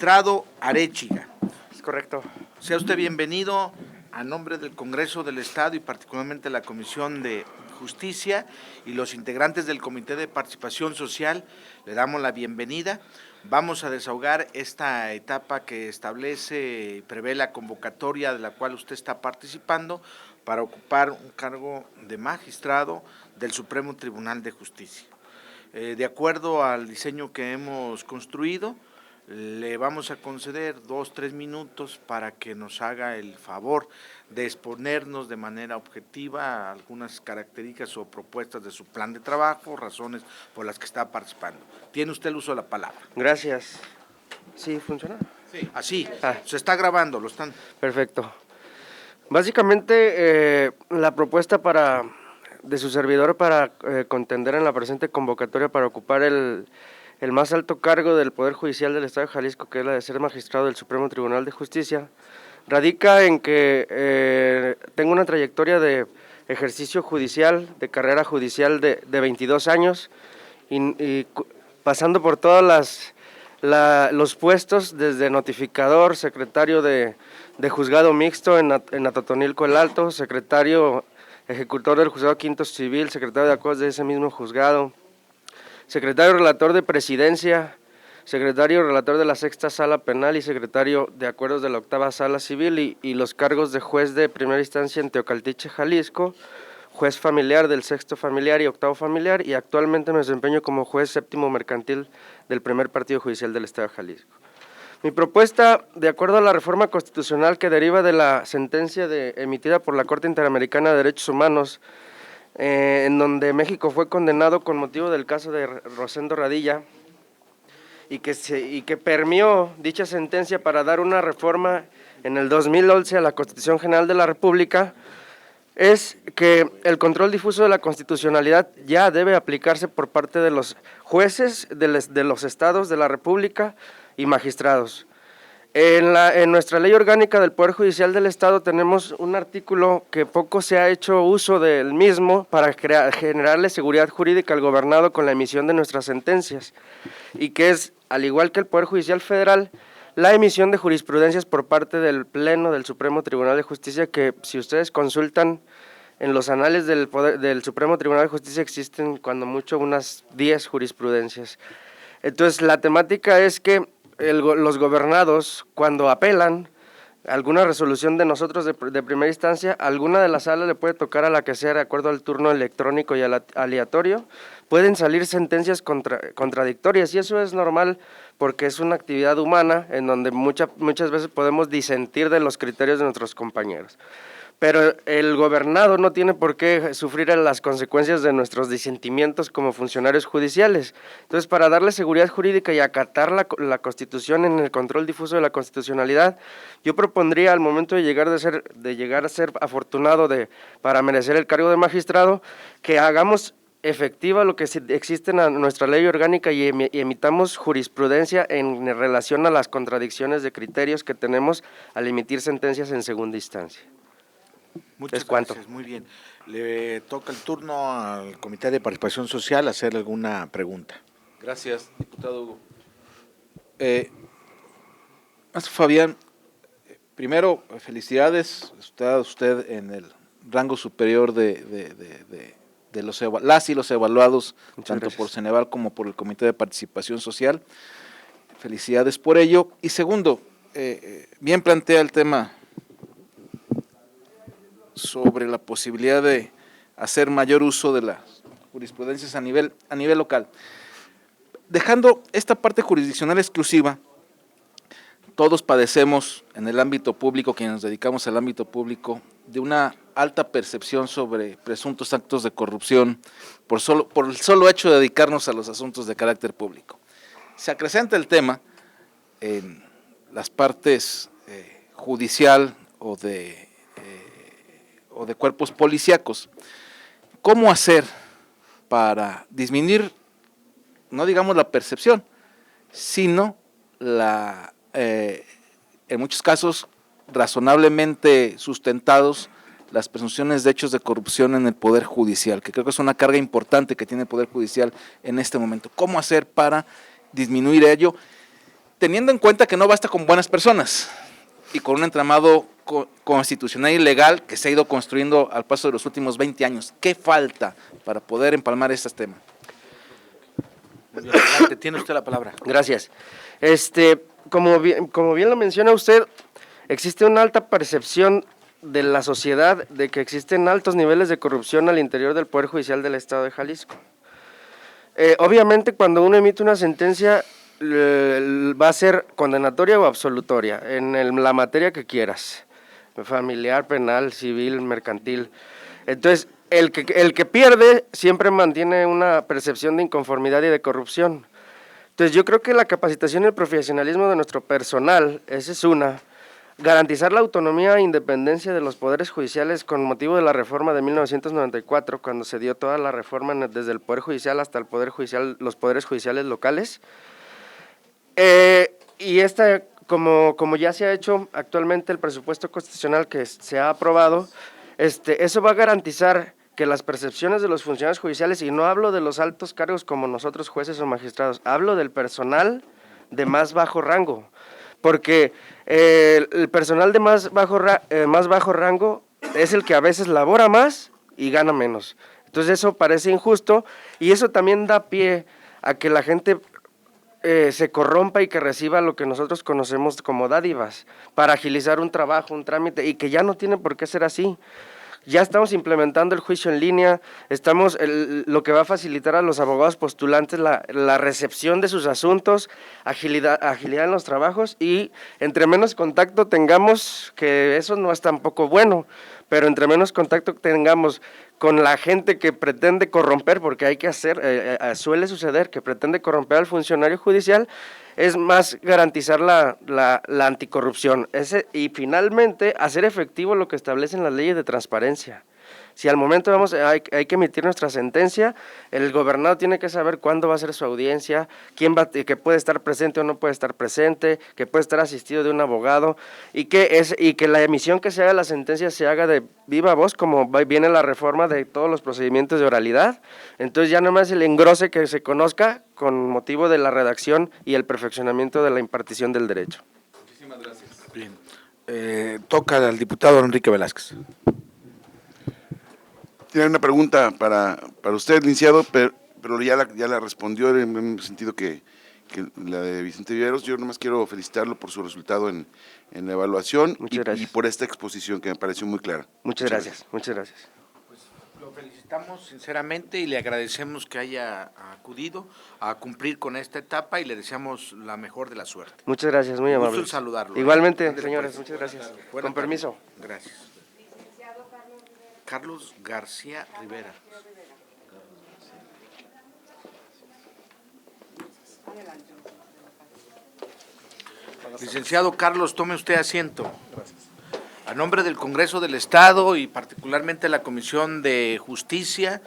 magistrado Arechiga. Es correcto. Sea usted bienvenido a nombre del Congreso del Estado y particularmente la Comisión de Justicia y los integrantes del Comité de Participación Social. Le damos la bienvenida. Vamos a desahogar esta etapa que establece y prevé la convocatoria de la cual usted está participando para ocupar un cargo de magistrado del Supremo Tribunal de Justicia. De acuerdo al diseño que hemos construido, le vamos a conceder 2-3 minutos para que nos haga el favor de exponernos de manera objetiva algunas características o propuestas de su plan de trabajo, razones por las que está participando. Tiene usted el uso de la palabra. Gracias. ¿Sí funciona? Sí. Así, se está grabando, lo están. Perfecto. Básicamente, la propuesta de su servidor para contender en la presente convocatoria para ocupar el más alto cargo del Poder Judicial del Estado de Jalisco, que es la de ser magistrado del Supremo Tribunal de Justicia, radica en que tengo una trayectoria de ejercicio judicial, de carrera judicial de 22 años, y pasando por todos los puestos, desde notificador, secretario de juzgado mixto en Atotonilco el Alto, secretario ejecutor del juzgado quinto civil, secretario de acuerdos de ese mismo juzgado, secretario relator de presidencia, secretario relator de la sexta sala penal y secretario de acuerdos de la octava sala civil y los cargos de juez de primera instancia en Teocaltiche, Jalisco, juez familiar del sexto familiar y octavo familiar, y actualmente me desempeño como juez séptimo mercantil del primer partido judicial del Estado de Jalisco. Mi propuesta, de acuerdo a la reforma constitucional que deriva de la sentencia emitida por la Corte Interamericana de Derechos Humanos, en donde México fue condenado con motivo del caso de Rosendo Radilla, y que permeó dicha sentencia para dar una reforma en el 2011 a la Constitución General de la República, es que el control difuso de la constitucionalidad ya debe aplicarse por parte de los jueces de los estados de la República y magistrados. En nuestra ley orgánica del Poder Judicial del Estado tenemos un artículo que poco se ha hecho uso del mismo para generarle seguridad jurídica al gobernado con la emisión de nuestras sentencias, y que es, al igual que el Poder Judicial Federal, la emisión de jurisprudencias por parte del Pleno del Supremo Tribunal de Justicia, que si ustedes consultan en los anales del Supremo Tribunal de Justicia existen cuando mucho unas 10 jurisprudencias. Entonces la temática es que los gobernados, cuando apelan alguna resolución de nosotros de primera instancia, alguna de las salas le puede tocar a la que sea de acuerdo al turno electrónico y aleatorio, pueden salir sentencias contradictorias, y eso es normal porque es una actividad humana en donde muchas veces podemos disentir de los criterios de nuestros compañeros. Pero el gobernado no tiene por qué sufrir las consecuencias de nuestros disentimientos como funcionarios judiciales. Entonces, para darle seguridad jurídica y acatar la Constitución en el control difuso de la constitucionalidad, yo propondría al momento de llegar a ser afortunado para merecer el cargo de magistrado, que hagamos efectiva lo que existe en nuestra ley orgánica y emitamos jurisprudencia en relación a las contradicciones de criterios que tenemos al emitir sentencias en segunda instancia. Muchas gracias, muy bien. Le toca el turno al Comité de Participación Social hacer alguna pregunta. Gracias, diputado Hugo. Maestro Fabián, primero, felicidades, está usted en el rango superior de las y los evaluados, muchas tanto gracias. por Ceneval como por el Comité de Participación Social. Felicidades por ello. Y segundo, bien plantea el tema sobre la posibilidad de hacer mayor uso de las jurisprudencias a nivel local. Dejando esta parte jurisdiccional exclusiva, todos padecemos en el ámbito público, quienes nos dedicamos al ámbito público, de una alta percepción sobre presuntos actos de corrupción por el solo hecho de dedicarnos a los asuntos de carácter público. Se acrecenta el tema en las partes judicial o de cuerpos policíacos. ¿Cómo hacer para disminuir, no digamos la percepción, sino en muchos casos razonablemente sustentados las presunciones de hechos de corrupción en el Poder Judicial, que creo que es una carga importante que tiene el Poder Judicial en este momento? ¿Cómo hacer para disminuir ello? teniendo en cuenta que no basta con buenas personas y con un entramado constitucional y legal que se ha ido construyendo al paso de los últimos 20 años, ¿qué falta para poder empalmar este tema? Adelante, tiene usted la palabra. Gracias. Como bien lo menciona usted, existe una alta percepción de la sociedad de que existen altos niveles de corrupción al interior del Poder Judicial del Estado de Jalisco. Obviamente, cuando uno emite una sentencia, va a ser condenatoria o absolutoria, en la materia que quieras, familiar, penal, civil, mercantil. Entonces, el que pierde siempre mantiene una percepción de inconformidad y de corrupción. Entonces, yo creo que la capacitación y el profesionalismo de nuestro personal, esa es una. Garantizar la autonomía e independencia de los poderes judiciales con motivo de la reforma de 1994, cuando se dio toda la reforma desde el Poder Judicial hasta el Poder Judicial, los poderes judiciales locales. Y como ya se ha hecho actualmente el presupuesto constitucional que se ha aprobado, eso va a garantizar que las percepciones de los funcionarios judiciales, y no hablo de los altos cargos como nosotros jueces o magistrados, hablo del personal de más bajo rango, porque el personal de más bajo rango es el que a veces labora más y gana menos. Entonces eso parece injusto y eso también da pie a que la gente se corrompa y que reciba lo que nosotros conocemos como dádivas para agilizar un trabajo, un trámite, y que ya no tiene por qué ser así. Ya estamos implementando el juicio en línea, lo que va a facilitar a los abogados postulantes la recepción de sus asuntos, agilidad en los trabajos, y entre menos contacto tengamos, que eso no es tampoco bueno, pero entre menos contacto tengamos con la gente que pretende corromper, porque suele suceder que pretende corromper al funcionario judicial, es más garantizar la anticorrupción. Y finalmente, hacer efectivo lo que establecen las leyes de transparencia. Si al momento hay que emitir nuestra sentencia, el gobernador tiene que saber cuándo va a ser su audiencia, que puede estar presente o no puede estar presente, que puede estar asistido de un abogado, y que la emisión que se haga de la sentencia se haga de viva voz, como viene la reforma de todos los procedimientos de oralidad. Entonces ya nomás el engrose que se conozca con motivo de la redacción y el perfeccionamiento de la impartición del derecho. Muchísimas gracias. Bien. Toca al diputado Enrique Velázquez. Tiene una pregunta para usted, licenciado, pero ya la respondió en el sentido que la de Vicente Viveros. Yo nomás quiero felicitarlo por su resultado en la evaluación y por esta exposición que me pareció muy clara. Muchas gracias. Pues lo felicitamos sinceramente y le agradecemos que haya acudido a cumplir con esta etapa y le deseamos la mejor de la suerte. Muchas gracias, muy amable. Gusto en saludarlo. Igualmente, señores, muchas gracias. Con permiso. Gracias. Carlos García Rivera. Licenciado Carlos, tome usted asiento. Gracias. A nombre del Congreso del Estado y particularmente la Comisión de Justicia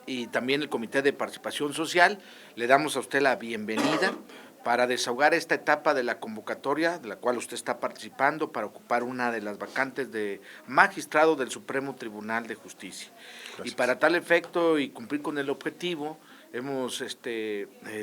y también el Comité de Participación Social, le damos a usted la bienvenida para desahogar esta etapa de la convocatoria de la cual usted está participando para ocupar una de las vacantes de magistrado del Supremo Tribunal de Justicia. Gracias. Y para tal efecto y cumplir con el objetivo, hemos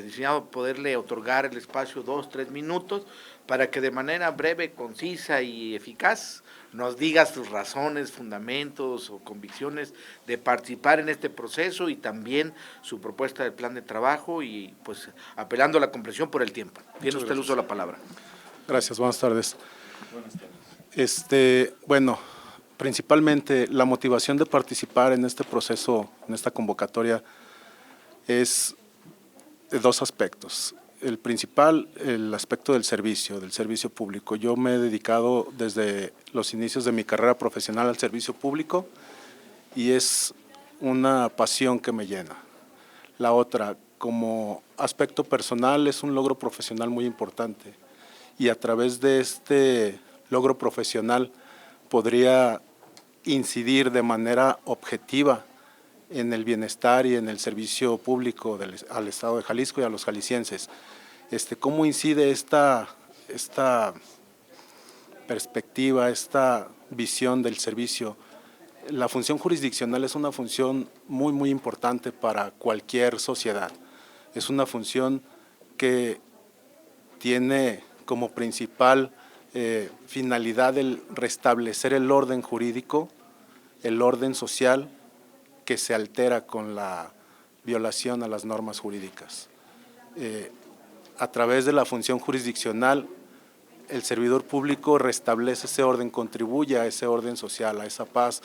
diseñado poderle otorgar el espacio 2-3 minutos para que de manera breve, concisa y eficaz nos diga sus razones, fundamentos o convicciones de participar en este proceso y también su propuesta de plan de trabajo y pues apelando a la comprensión por el tiempo. Tiene usted el uso de la palabra. Gracias, buenas tardes. Bueno, principalmente la motivación de participar en este proceso, en esta convocatoria, es de dos aspectos. El principal, el aspecto del servicio público. Yo me he dedicado desde los inicios de mi carrera profesional al servicio público y es una pasión que me llena. La otra, como aspecto personal, es un logro profesional muy importante y a través de este logro profesional podría incidir de manera objetiva en el bienestar y en el servicio público al Estado de Jalisco y a los jaliscienses. ¿Cómo incide esta perspectiva, esta visión del servicio? La función jurisdiccional es una función muy, muy importante para cualquier sociedad. Es una función que tiene como principal finalidad el restablecer el orden jurídico, el orden social que se altera con la violación a las normas jurídicas. A través de la función jurisdiccional, el servidor público restablece ese orden, contribuye a ese orden social, a esa paz,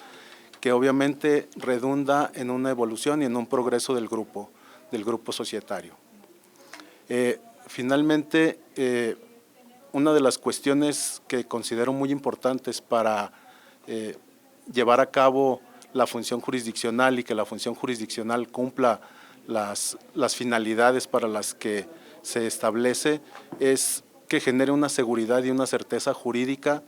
que obviamente redunda en una evolución y en un progreso del grupo societario. Finalmente, una de las cuestiones que considero muy importantes para llevar a cabo la función jurisdiccional y que la función jurisdiccional cumpla las finalidades para las que se establece es que genere una seguridad y una certeza jurídica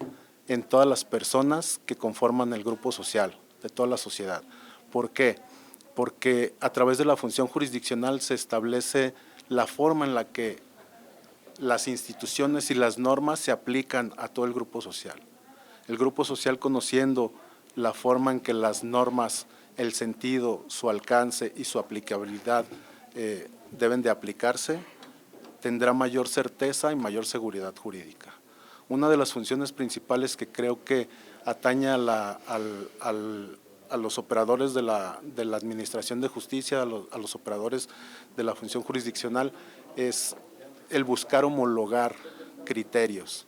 en todas las personas que conforman el grupo social, de toda la sociedad. ¿Por qué? Porque a través de la función jurisdiccional se establece la forma en la que las instituciones y las normas se aplican a todo el grupo social. El grupo social, conociendo la forma en que las normas, el sentido, su alcance y su aplicabilidad deben de aplicarse, tendrá mayor certeza y mayor seguridad jurídica. Una de las funciones principales que creo que atañe a los operadores de la Administración de Justicia, a los operadores de la función jurisdiccional, es el buscar homologar criterios.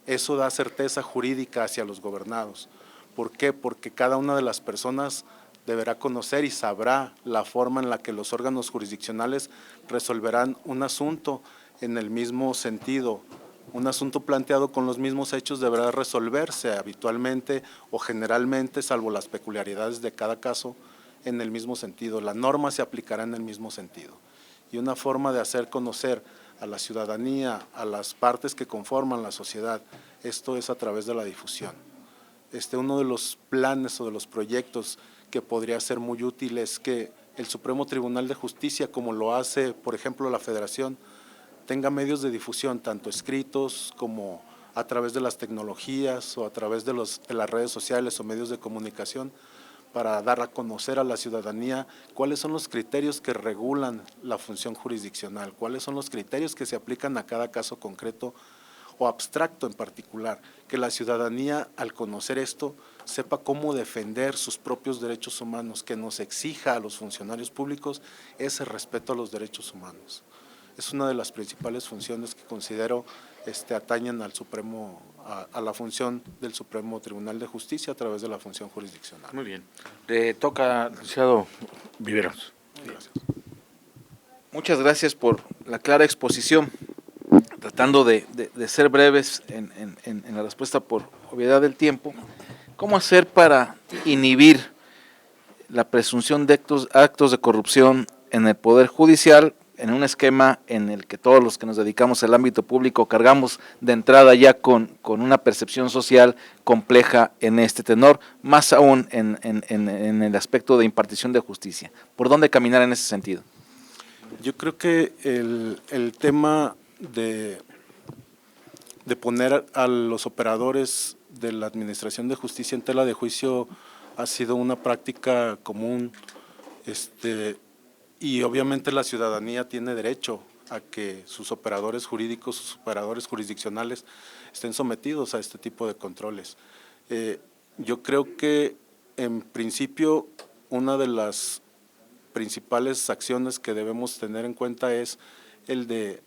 Eso da certeza jurídica hacia los gobernados. ¿Por qué? Porque cada una de las personas deberá conocer y sabrá la forma en la que los órganos jurisdiccionales resolverán un asunto en el mismo sentido. Un asunto planteado con los mismos hechos deberá resolverse habitualmente o generalmente, salvo las peculiaridades de cada caso, en el mismo sentido. La norma se aplicará en el mismo sentido. Y una forma de hacer conocer a la ciudadanía, a las partes que conforman la sociedad, esto es a través de la difusión. Uno de los planes o de los proyectos que podría ser muy útil es que el Supremo Tribunal de Justicia, como lo hace, por ejemplo, la Federación, tenga medios de difusión, tanto escritos como a través de las tecnologías o a través de las redes sociales o medios de comunicación, para dar a conocer a la ciudadanía cuáles son los criterios que regulan la función jurisdiccional, cuáles son los criterios que se aplican a cada caso concreto o abstracto en particular, que la ciudadanía, al conocer esto, sepa cómo defender sus propios derechos humanos, que nos exija a los funcionarios públicos ese respeto a los derechos humanos. Es una de las principales funciones que considero atañen al Supremo, a la función del Supremo Tribunal de Justicia a través de la función jurisdiccional. Muy bien. Le toca, licenciado Viveros. Gracias. Muchas gracias por la clara exposición, tratando de ser breves en la respuesta por obviedad del tiempo. ¿Cómo hacer para inhibir la presunción de actos de corrupción en el Poder Judicial, en un esquema en el que todos los que nos dedicamos al ámbito público cargamos de entrada ya con una percepción social compleja en este tenor, más aún en el aspecto de impartición de justicia? ¿Por dónde caminar en ese sentido? Yo creo que el tema de poner a los operadores de la Administración de Justicia en tela de juicio ha sido una práctica común, y obviamente la ciudadanía tiene derecho a que sus operadores jurídicos, sus operadores jurisdiccionales estén sometidos a este tipo de controles. Yo creo que en principio una de las principales acciones que debemos tener en cuenta es el de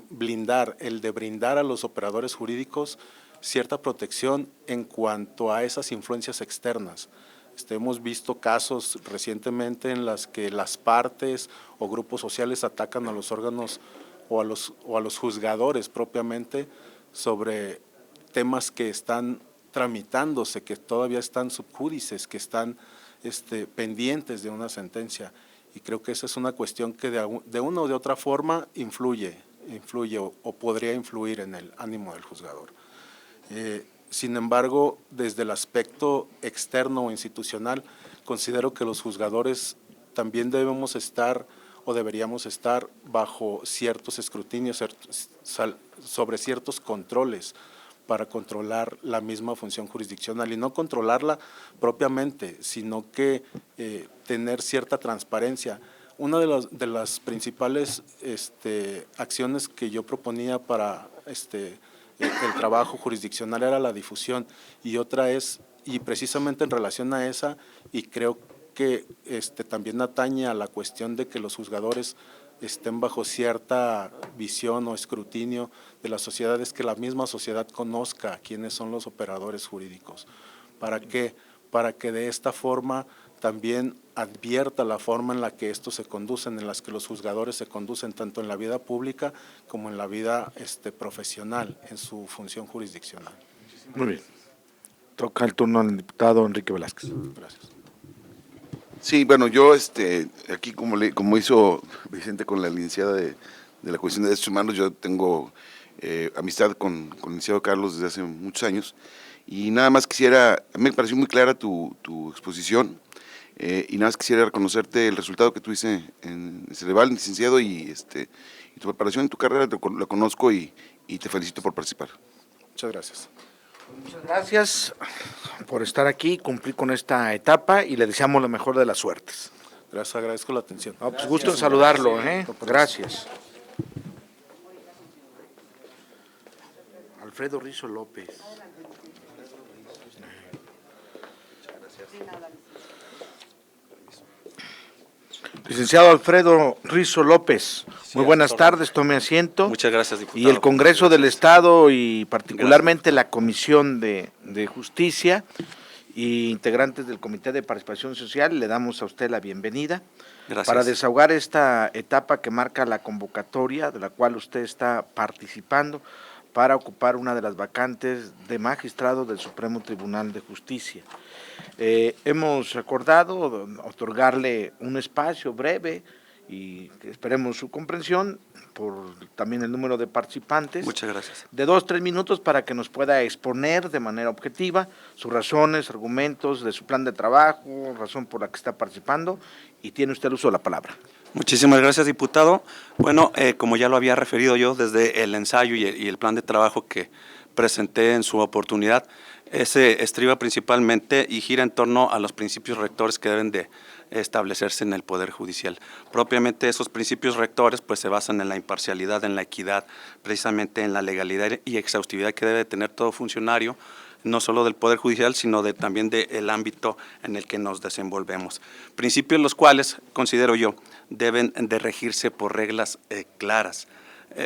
brindar a los operadores jurídicos cierta protección en cuanto a esas influencias externas. Hemos visto casos recientemente en las que las partes o grupos sociales atacan a los órganos o a los juzgadores propiamente sobre temas que están tramitándose, que todavía están subjúdices, que están pendientes de una sentencia. Y creo que esa es una cuestión que de una o de otra forma influye o podría influir en el ánimo del juzgador. Sin embargo, desde el aspecto externo o institucional, considero que los juzgadores también debemos estar o deberíamos estar bajo ciertos escrutinios, sobre ciertos controles para controlar la misma función jurisdiccional y no controlarla propiamente, sino que tener cierta transparencia. Una de las principales acciones que yo proponía para el trabajo jurisdiccional era la difusión, y otra es, y precisamente en relación a esa, y creo que también atañe a la cuestión de que los juzgadores estén bajo cierta visión o escrutinio de la sociedad, es que la misma sociedad conozca quiénes son los operadores jurídicos. ¿Para qué? Para que de esta forma también advierta la forma en la que estos se conducen, en las que los juzgadores se conducen tanto en la vida pública como en la vida profesional, en su función jurisdiccional. Muy bien. Toca el turno al diputado Enrique Velázquez. Gracias. Sí, bueno, yo aquí como hizo Vicente con la licenciada de la Comisión de Derechos Humanos, yo tengo amistad con el licenciado Carlos desde hace muchos años, y nada más quisiera, a mí me pareció muy clara tu exposición, y nada más quisiera reconocerte el resultado que tuviste en Ceneval, licenciado, y tu preparación en tu carrera, la conozco y te felicito por participar. Muchas gracias. Muchas gracias por estar aquí, cumplir con esta etapa y le deseamos la mejor de las suertes. Gracias, agradezco la atención. No, pues gusto en saludarlo, Gracias. Alfredo Rizo López. Licenciado Alfredo Rizo López, muy buenas tardes, tome asiento. Muchas gracias, diputado. Y el Congreso del Estado y particularmente la Comisión de Justicia y integrantes del Comité de Participación Social, le damos a usted la bienvenida. Gracias. Para desahogar esta etapa que marca la convocatoria de la cual usted está participando para ocupar una de las vacantes de magistrado del Supremo Tribunal de Justicia. Hemos acordado otorgarle un espacio breve y esperemos su comprensión por también el número de participantes. Muchas gracias. De 2-3 minutos para que nos pueda exponer de manera objetiva sus razones, argumentos de su plan de trabajo, razón por la que está participando, y tiene usted el uso de la palabra. Muchísimas gracias, diputado. Bueno, como ya lo había referido yo desde el ensayo y el plan de trabajo que presenté en su oportunidad, ese estriba principalmente y gira en torno a los principios rectores que deben de establecerse en el Poder Judicial. Propiamente esos principios rectores pues se basan en la imparcialidad, en la equidad, precisamente en la legalidad y exhaustividad que debe tener todo funcionario, no solo del Poder Judicial, sino también del ámbito en el que nos desenvolvemos. Principios los cuales, considero yo, deben de regirse por reglas claras.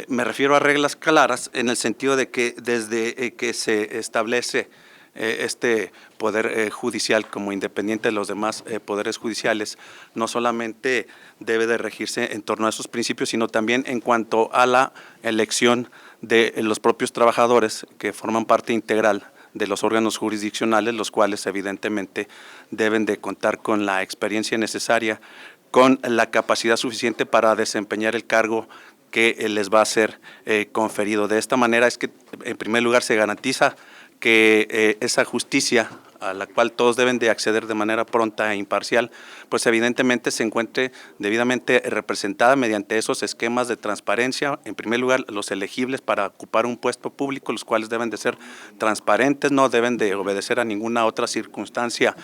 Me refiero a reglas claras en el sentido de que desde que se establece este poder judicial como independiente de los demás poderes judiciales, no solamente debe de regirse en torno a esos principios, sino también en cuanto a la elección de los propios trabajadores que forman parte integral de los órganos jurisdiccionales, los cuales evidentemente deben de contar con la experiencia necesaria, con la capacidad suficiente para desempeñar el cargo que les va a ser conferido. De esta manera es que, en primer lugar, se garantiza que esa justicia a la cual todos deben de acceder de manera pronta e imparcial, pues evidentemente se encuentre debidamente representada mediante esos esquemas de transparencia. En primer lugar, los elegibles para ocupar un puesto público, los cuales deben de ser transparentes, no deben de obedecer a ninguna otra circunstancia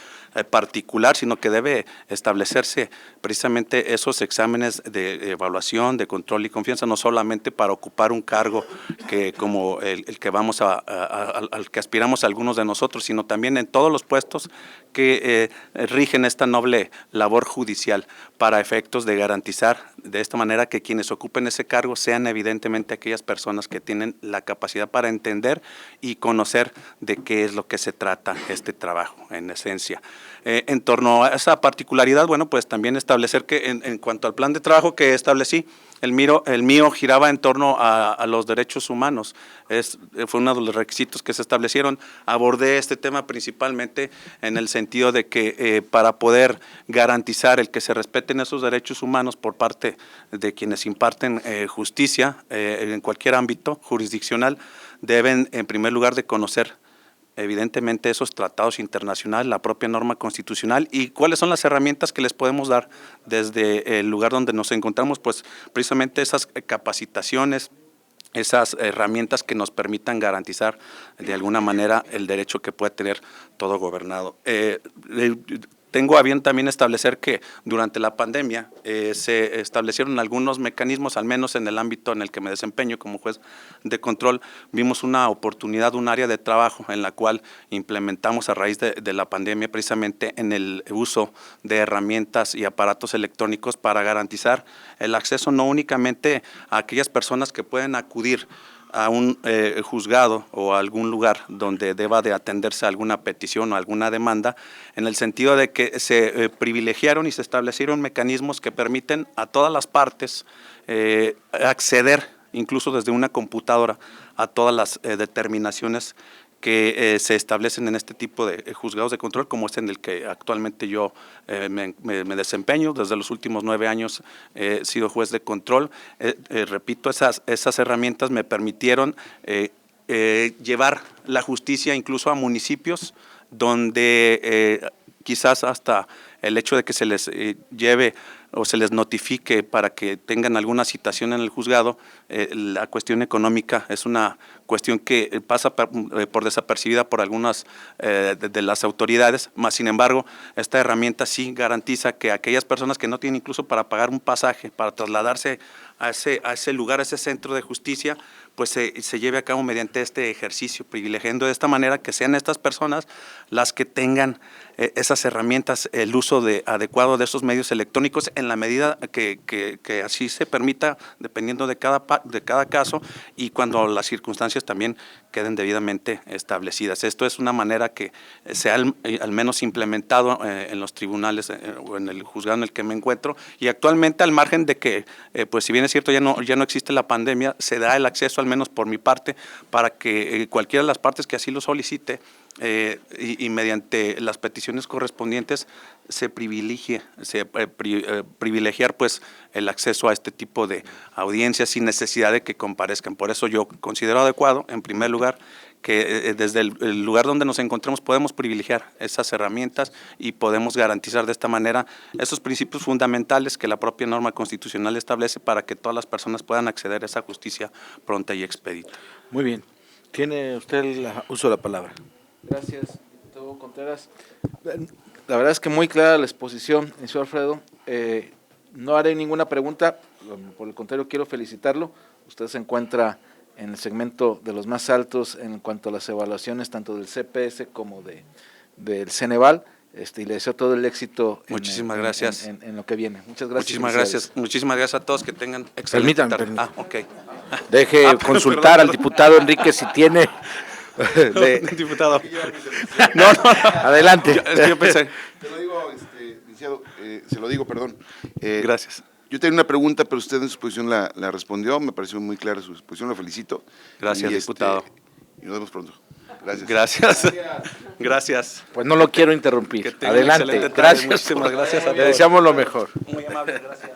particular, sino que debe establecerse precisamente esos exámenes de evaluación, de control y confianza, no solamente para ocupar un cargo que como el que vamos al que aspiramos algunos de nosotros, sino también en todos los puestos que rigen esta noble labor judicial para efectos de garantizar de esta manera que quienes ocupen ese cargo sean evidentemente aquellas personas que tienen la capacidad para entender y conocer de qué es lo que se trata este trabajo en esencia. En torno a esa particularidad, bueno, pues también establecer que en cuanto al plan de trabajo que establecí, el mío giraba en torno a los derechos humanos. Fue uno de los requisitos que se establecieron. Abordé este tema principalmente en el sentido de que para poder garantizar el que se respeten esos derechos humanos por parte de quienes imparten justicia en cualquier ámbito jurisdiccional, deben en primer lugar de conocer evidentemente esos tratados internacionales, la propia norma constitucional y cuáles son las herramientas que les podemos dar desde el lugar donde nos encontramos, pues precisamente esas capacitaciones, esas herramientas que nos permitan garantizar de alguna manera el derecho que puede tener todo gobernado. tengo a bien también establecer que durante la pandemia se establecieron algunos mecanismos, al menos en el ámbito en el que me desempeño como juez de control, vimos una oportunidad, un área de trabajo en la cual implementamos a raíz de la pandemia precisamente en el uso de herramientas y aparatos electrónicos para garantizar el acceso no únicamente a aquellas personas que pueden acudir a un juzgado o a algún lugar donde deba de atenderse alguna petición o alguna demanda, en el sentido de que se privilegiaron y se establecieron mecanismos que permiten a todas las partes acceder, incluso desde una computadora, a todas las determinaciones que se establecen en este tipo de juzgados de control, como es en el que actualmente yo me desempeño. Desde los últimos 9 años he sido juez de control. Repito, esas herramientas me permitieron llevar la justicia incluso a municipios donde quizás hasta el hecho de que se les lleve o se les notifique para que tengan alguna citación en el juzgado, la cuestión económica es una cuestión que pasa por desapercibida por algunas de las autoridades, más sin embargo, esta herramienta sí garantiza que aquellas personas que no tienen incluso para pagar un pasaje, para trasladarse a ese lugar, a ese centro de justicia, pues se lleve a cabo mediante este ejercicio, privilegiando de esta manera que sean estas personas las que tengan esas herramientas, el uso adecuado de esos medios electrónicos en la medida que así se permita, dependiendo de cada caso y cuando las circunstancias también queden debidamente establecidas. Esto es una manera que se ha al menos implementado en los tribunales o en el juzgado en el que me encuentro, y actualmente, al margen de que, pues si bien es cierto, ya no existe la pandemia, se da el acceso, al menos por mi parte, para que cualquiera de las partes que así lo solicite y mediante las peticiones correspondientes se privilegiar pues el acceso a este tipo de audiencias sin necesidad de que comparezcan. Por eso yo considero adecuado, en primer lugar, que desde el lugar donde nos encontremos podemos privilegiar esas herramientas y podemos garantizar de esta manera esos principios fundamentales que la propia norma constitucional establece para que todas las personas puedan acceder a esa justicia pronta y expedita. Muy bien. Tiene usted el uso de la palabra. Gracias, diputado Contreras. La verdad es que muy clara la exposición, señor Alfredo. No haré ninguna pregunta, por el contrario quiero felicitarlo. Usted se encuentra en el segmento de los más altos en cuanto a las evaluaciones tanto del CPS como del Ceneval, y le deseo todo el éxito. Muchísimas gracias. En lo que viene. Muchas gracias. Muchísimas gracias a todos, que tengan excelente tarde. Permítame. Ok. Deje consultar al diputado Enrique si tiene... Diputado. No, adelante. Yo pensé. Te lo digo, licenciado, se lo digo, perdón. Gracias. Yo tenía una pregunta, pero usted en su exposición la respondió, me pareció muy clara su exposición, lo felicito. Gracias, diputado. Y nos vemos pronto. Gracias. Gracias. Pues no lo quiero interrumpir. Que tenga Adelante. excelente tarde. Gracias. Muchísimas gracias a Le todos. deseamos lo mejor. Muy amable, gracias.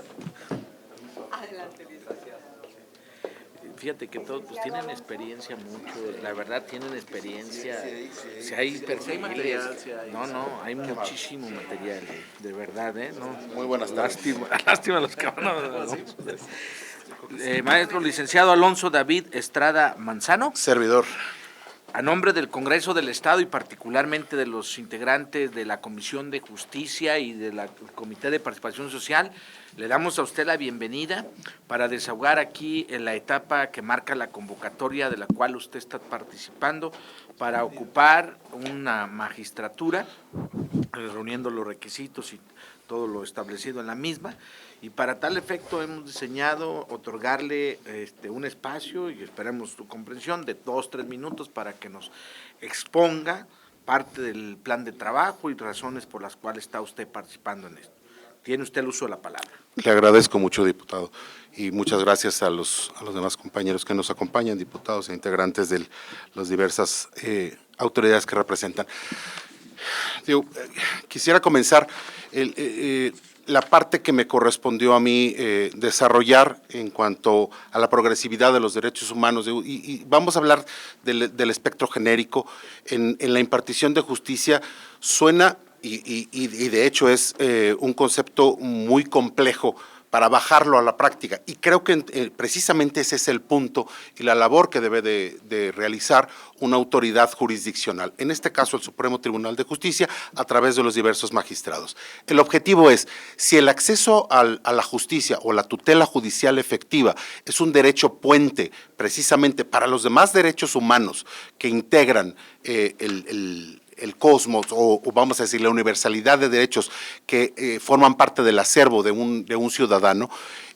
Fíjate que todos pues tienen experiencia mucho, la verdad tienen experiencia. Si hay perfiles, hay muchísimo material, de verdad, No, Muy buenas tardes. lástima los que van a... Maestro licenciado Alonso David Estrada Manzano. Servidor. A nombre del Congreso del Estado y particularmente de los integrantes de la Comisión de Justicia y del Comité de Participación Social, le damos a usted la bienvenida para desahogar aquí en la etapa que marca la convocatoria de la cual usted está participando para ocupar una magistratura, reuniendo los requisitos y todo lo establecido en la misma, y para tal efecto hemos diseñado otorgarle un espacio, y esperamos su comprensión, de 2-3 minutos para que nos exponga parte del plan de trabajo y razones por las cuales está usted participando en esto. Tiene usted el uso de la palabra. Le agradezco mucho, diputado, y muchas gracias a los demás compañeros que nos acompañan, diputados e integrantes de las diversas autoridades que representan. Quisiera comenzar la parte que me correspondió a mí desarrollar en cuanto a la progresividad de los derechos humanos, y vamos a hablar del espectro genérico. En la impartición de justicia suena, y de hecho es un concepto muy complejo para bajarlo a la práctica. Y creo que precisamente ese es el punto y la labor que debe de realizar una autoridad jurisdiccional, en este caso el Supremo Tribunal de Justicia, a través de los diversos magistrados. El objetivo es, si el acceso a la justicia o la tutela judicial efectiva es un derecho puente precisamente para los demás derechos humanos que integran el cosmos, o vamos a decir la universalidad de derechos que forman parte del acervo de un ciudadano,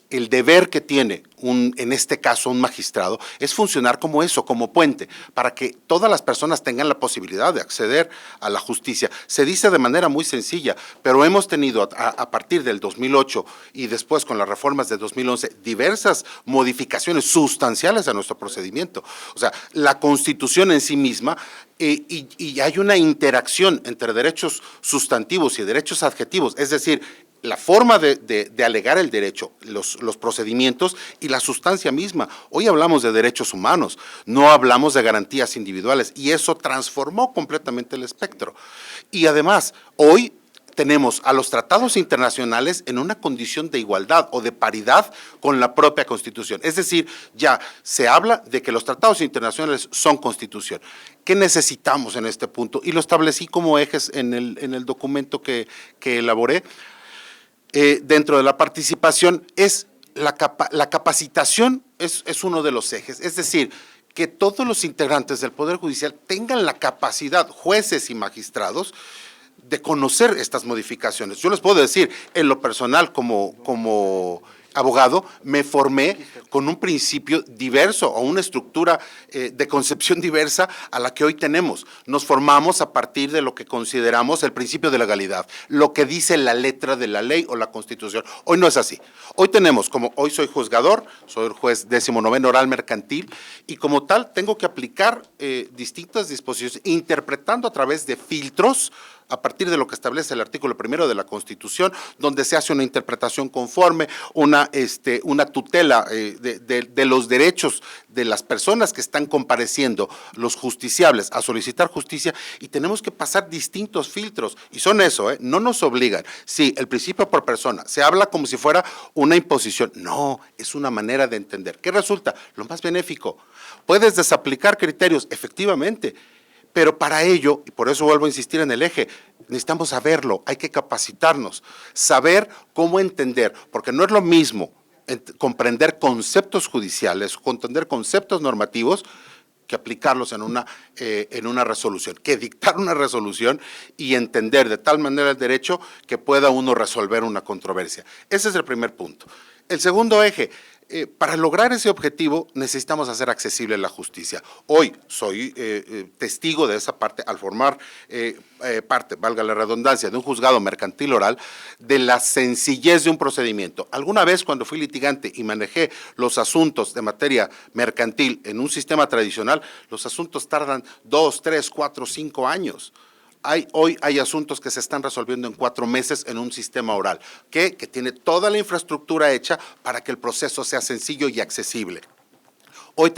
el deber que tiene, en este caso, un magistrado, es funcionar como eso, como puente, para que todas las personas tengan la posibilidad de acceder a la justicia. Se dice de manera muy sencilla, pero hemos tenido a partir del 2008 y después con las reformas de 2011 diversas modificaciones sustanciales a nuestro procedimiento. O sea, la Constitución en sí misma, y hay una interacción entre derechos sustantivos y derechos adjetivos, es decir, la forma de alegar el derecho, los procedimientos y la sustancia misma. Hoy hablamos de derechos humanos, no hablamos de garantías individuales, y eso transformó completamente el espectro. Y además, hoy tenemos a los tratados internacionales en una condición de igualdad o de paridad con la propia Constitución. Es decir, ya se habla de que los tratados internacionales son Constitución. ¿Qué necesitamos en este punto? Y lo establecí como ejes en el documento que elaboré. Dentro de la participación, es la capacitación es uno de los ejes, es decir, que todos los integrantes del Poder Judicial tengan la capacidad, jueces y magistrados, de conocer estas modificaciones. Yo les puedo decir, en lo personal, como abogado, me formé con un principio diverso o una estructura de concepción diversa a la que hoy tenemos. Nos formamos a partir de lo que consideramos el principio de legalidad, lo que dice la letra de la ley o la Constitución. Hoy no es así. Hoy tenemos, hoy soy juzgador, soy el juez 19º oral mercantil, y como tal tengo que aplicar distintas disposiciones, interpretando a través de filtros a partir de lo que establece el artículo 1 de la Constitución, donde se hace una interpretación conforme, una tutela de los derechos de las personas que están compareciendo, los justiciables, a solicitar justicia, y tenemos que pasar distintos filtros, y son eso, no nos obligan. Sí, el principio por persona, se habla como si fuera una imposición. No, es una manera de entender. ¿Qué resulta? Lo más benéfico. Puedes desaplicar criterios, efectivamente, pero para ello, y por eso vuelvo a insistir en el eje, necesitamos saberlo, hay que capacitarnos, saber cómo entender, porque no es lo mismo comprender conceptos judiciales, comprender conceptos normativos, que aplicarlos en una resolución, que dictar una resolución y entender de tal manera el derecho que pueda uno resolver una controversia. Ese es el primer punto. El segundo eje, para lograr ese objetivo necesitamos hacer accesible la justicia. Hoy soy testigo de esa parte al formar parte, valga la redundancia, de un juzgado mercantil oral, de la sencillez de un procedimiento. Alguna vez cuando fui litigante y manejé los asuntos de materia mercantil en un sistema tradicional, los asuntos tardan 2, 3, 4, 5 años. Hoy hay asuntos que se están resolviendo en 4 meses en un sistema oral, que tiene toda la infraestructura hecha para que el proceso sea sencillo y accesible. Hoy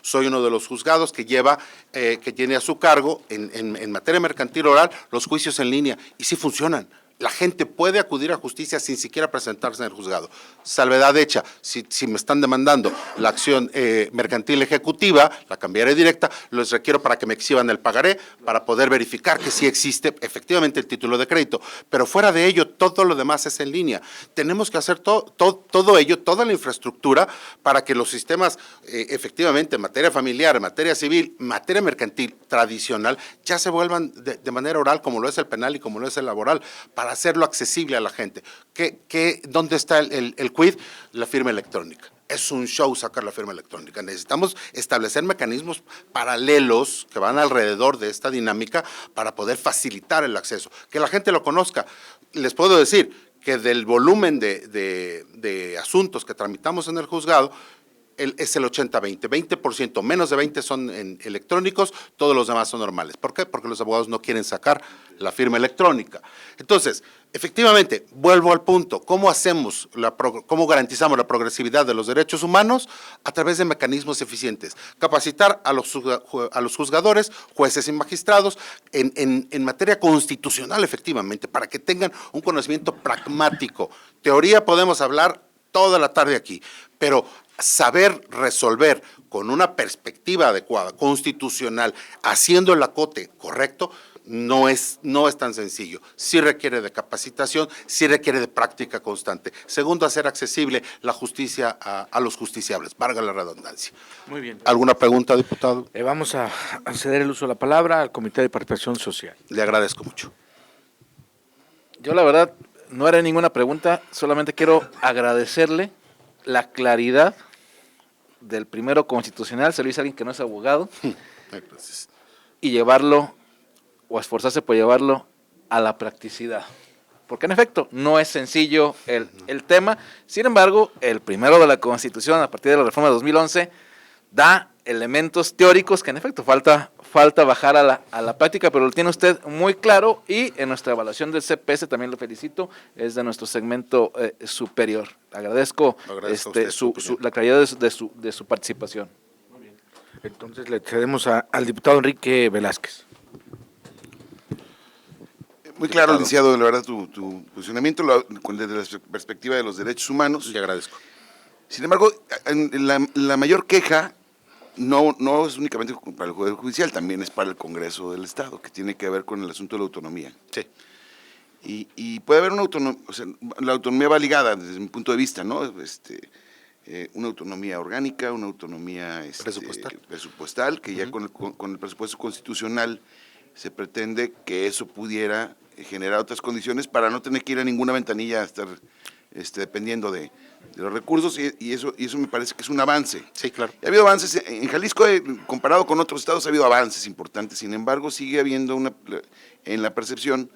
soy uno de los juzgados que tiene a su cargo en materia mercantil oral los juicios en línea, y sí funcionan. La gente puede acudir a justicia sin siquiera presentarse en el juzgado. Salvedad hecha, si me están demandando la acción mercantil ejecutiva, la cambiaré directa, los requiero para que me exhiban el pagaré, para poder verificar que sí existe efectivamente el título de crédito. Pero fuera de ello, todo lo demás es en línea. Tenemos que hacer todo ello, toda la infraestructura, para que los sistemas, efectivamente, en materia familiar, en materia civil, en materia mercantil tradicional, ya se vuelvan de manera oral, como lo es el penal y como lo es el laboral, para hacerlo accesible a la gente. ¿Dónde está el quid? La firma electrónica. Es un show sacar la firma electrónica. Necesitamos establecer mecanismos paralelos que van alrededor de esta dinámica para poder facilitar el acceso, que la gente lo conozca. Les puedo decir que del volumen de asuntos que tramitamos en el juzgado, es el 80-20, 20%, menos de 20 son electrónicos, todos los demás son normales. ¿Por qué? Porque los abogados no quieren sacar la firma electrónica. Entonces, efectivamente, vuelvo al punto, ¿cómo garantizamos la progresividad de los derechos humanos? A través de mecanismos eficientes. Capacitar a los juzgadores, jueces y magistrados en materia constitucional, efectivamente, para que tengan un conocimiento pragmático. Teoría podemos hablar toda la tarde aquí, pero saber resolver con una perspectiva adecuada, constitucional, haciendo el acote correcto, no es tan sencillo. Sí requiere de capacitación, sí requiere de práctica constante. Segundo, hacer accesible la justicia a los justiciables, valga la redundancia. Muy bien. ¿Alguna pregunta, diputado? Vamos a ceder el uso de la palabra al Comité de Participación Social. Le agradezco mucho. Yo la verdad no haré ninguna pregunta, solamente quiero agradecerle la claridad del primero constitucional, se lo hizo a alguien que no es abogado, Gracias. y llevarlo, o esforzarse por llevarlo a la practicidad. Porque en efecto, no es sencillo el tema, sin embargo, el primero de la Constitución, a partir de la reforma de 2011, da elementos teóricos que en efecto falta bajar a la práctica, pero lo tiene usted muy claro, y en nuestra evaluación del CPS también lo felicito, es de nuestro segmento superior. Agradezco Agradezco a usted su opinión. la claridad de su participación. Entonces le cedemos al diputado Enrique Velázquez. Muy claro, licenciado, la verdad, tu posicionamiento desde la perspectiva de los derechos humanos. Le agradezco. Sin embargo, la mayor queja no es únicamente para el Poder Judicial, también es para el Congreso del Estado, que tiene que ver con el asunto de la autonomía. Sí. Y puede haber una autonomía, o sea, la autonomía va ligada desde mi punto de vista, ¿no? Una autonomía orgánica, una autonomía presupuestal, que ya con el presupuesto constitucional se pretende que eso pudiera generar otras condiciones para no tener que ir a ninguna ventanilla a estar dependiendo de los recursos, y eso me parece que es un avance. Sí, claro. Ha habido avances, en Jalisco, comparado con otros estados, ha habido avances importantes, sin embargo, sigue habiendo en la percepción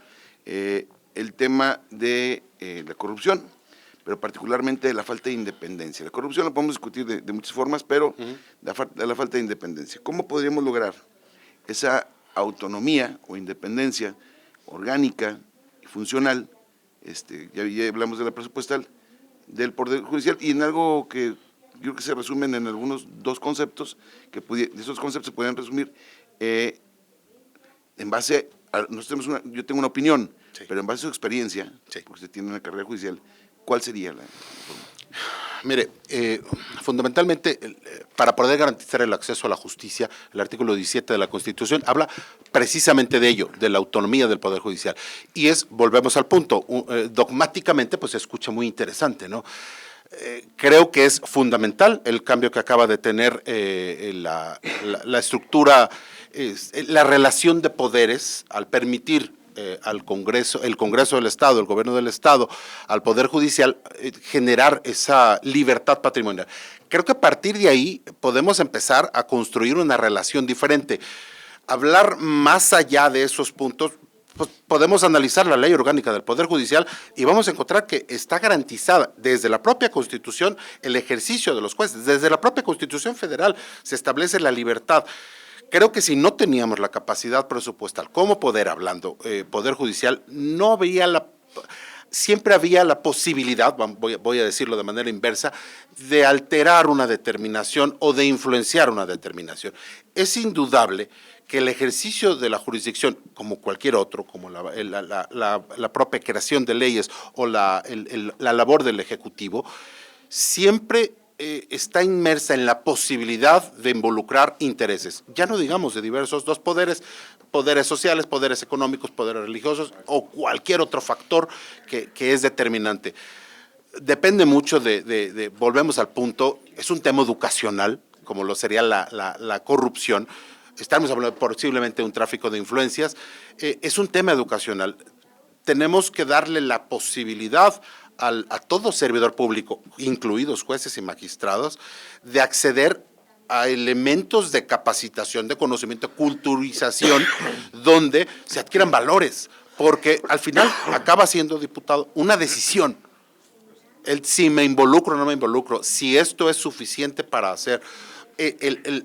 el tema de la corrupción, pero particularmente de la falta de independencia. La corrupción la podemos discutir de muchas formas, pero la falta de independencia. ¿Cómo podríamos lograr esa autonomía o independencia orgánica y funcional? Ya hablamos de la presupuestal, del Poder Judicial, y en algo que yo creo que se resumen en algunos dos conceptos, esos conceptos se pueden resumir en base a, yo tengo una opinión, sí, pero en base a su experiencia, sí, porque usted tiene una carrera judicial, ¿cuál sería la forma? Mire, fundamentalmente, para poder garantizar el acceso a la justicia, el artículo 17 de la Constitución habla precisamente de ello, de la autonomía del Poder Judicial. Y volvemos al punto, dogmáticamente pues se escucha muy interesante, ¿no? Creo que es fundamental el cambio que acaba de tener la estructura, la relación de poderes al permitir al Congreso, el Congreso del Estado, el Gobierno del Estado, al Poder Judicial, generar esa libertad patrimonial. Creo que a partir de ahí podemos empezar a construir una relación diferente. Hablar más allá de esos puntos, pues podemos analizar la ley orgánica del Poder Judicial y vamos a encontrar que está garantizada desde la propia Constitución el ejercicio de los jueces, desde la propia Constitución Federal se establece la libertad. Creo que si no teníamos la capacidad presupuestal como Poder Judicial, no había siempre había la posibilidad, voy a decirlo de manera inversa, de alterar una determinación o de influenciar una determinación. Es indudable que el ejercicio de la jurisdicción, como cualquier otro, como la propia creación de leyes o la labor del Ejecutivo, siempre está inmersa en la posibilidad de involucrar intereses, ya no digamos de diversos dos poderes, poderes sociales, poderes económicos, poderes religiosos o cualquier otro factor que es determinante. Depende mucho volvemos al punto, es un tema educacional, como lo sería la corrupción, estamos hablando posiblemente de un tráfico de influencias, es un tema educacional. Tenemos que darle la posibilidad a todo servidor público, incluidos jueces y magistrados, de acceder a elementos de capacitación, de conocimiento, culturización, donde se adquieran valores, porque al final acaba siendo, diputado, una decisión. Si me involucro o no me involucro, si esto es suficiente para hacer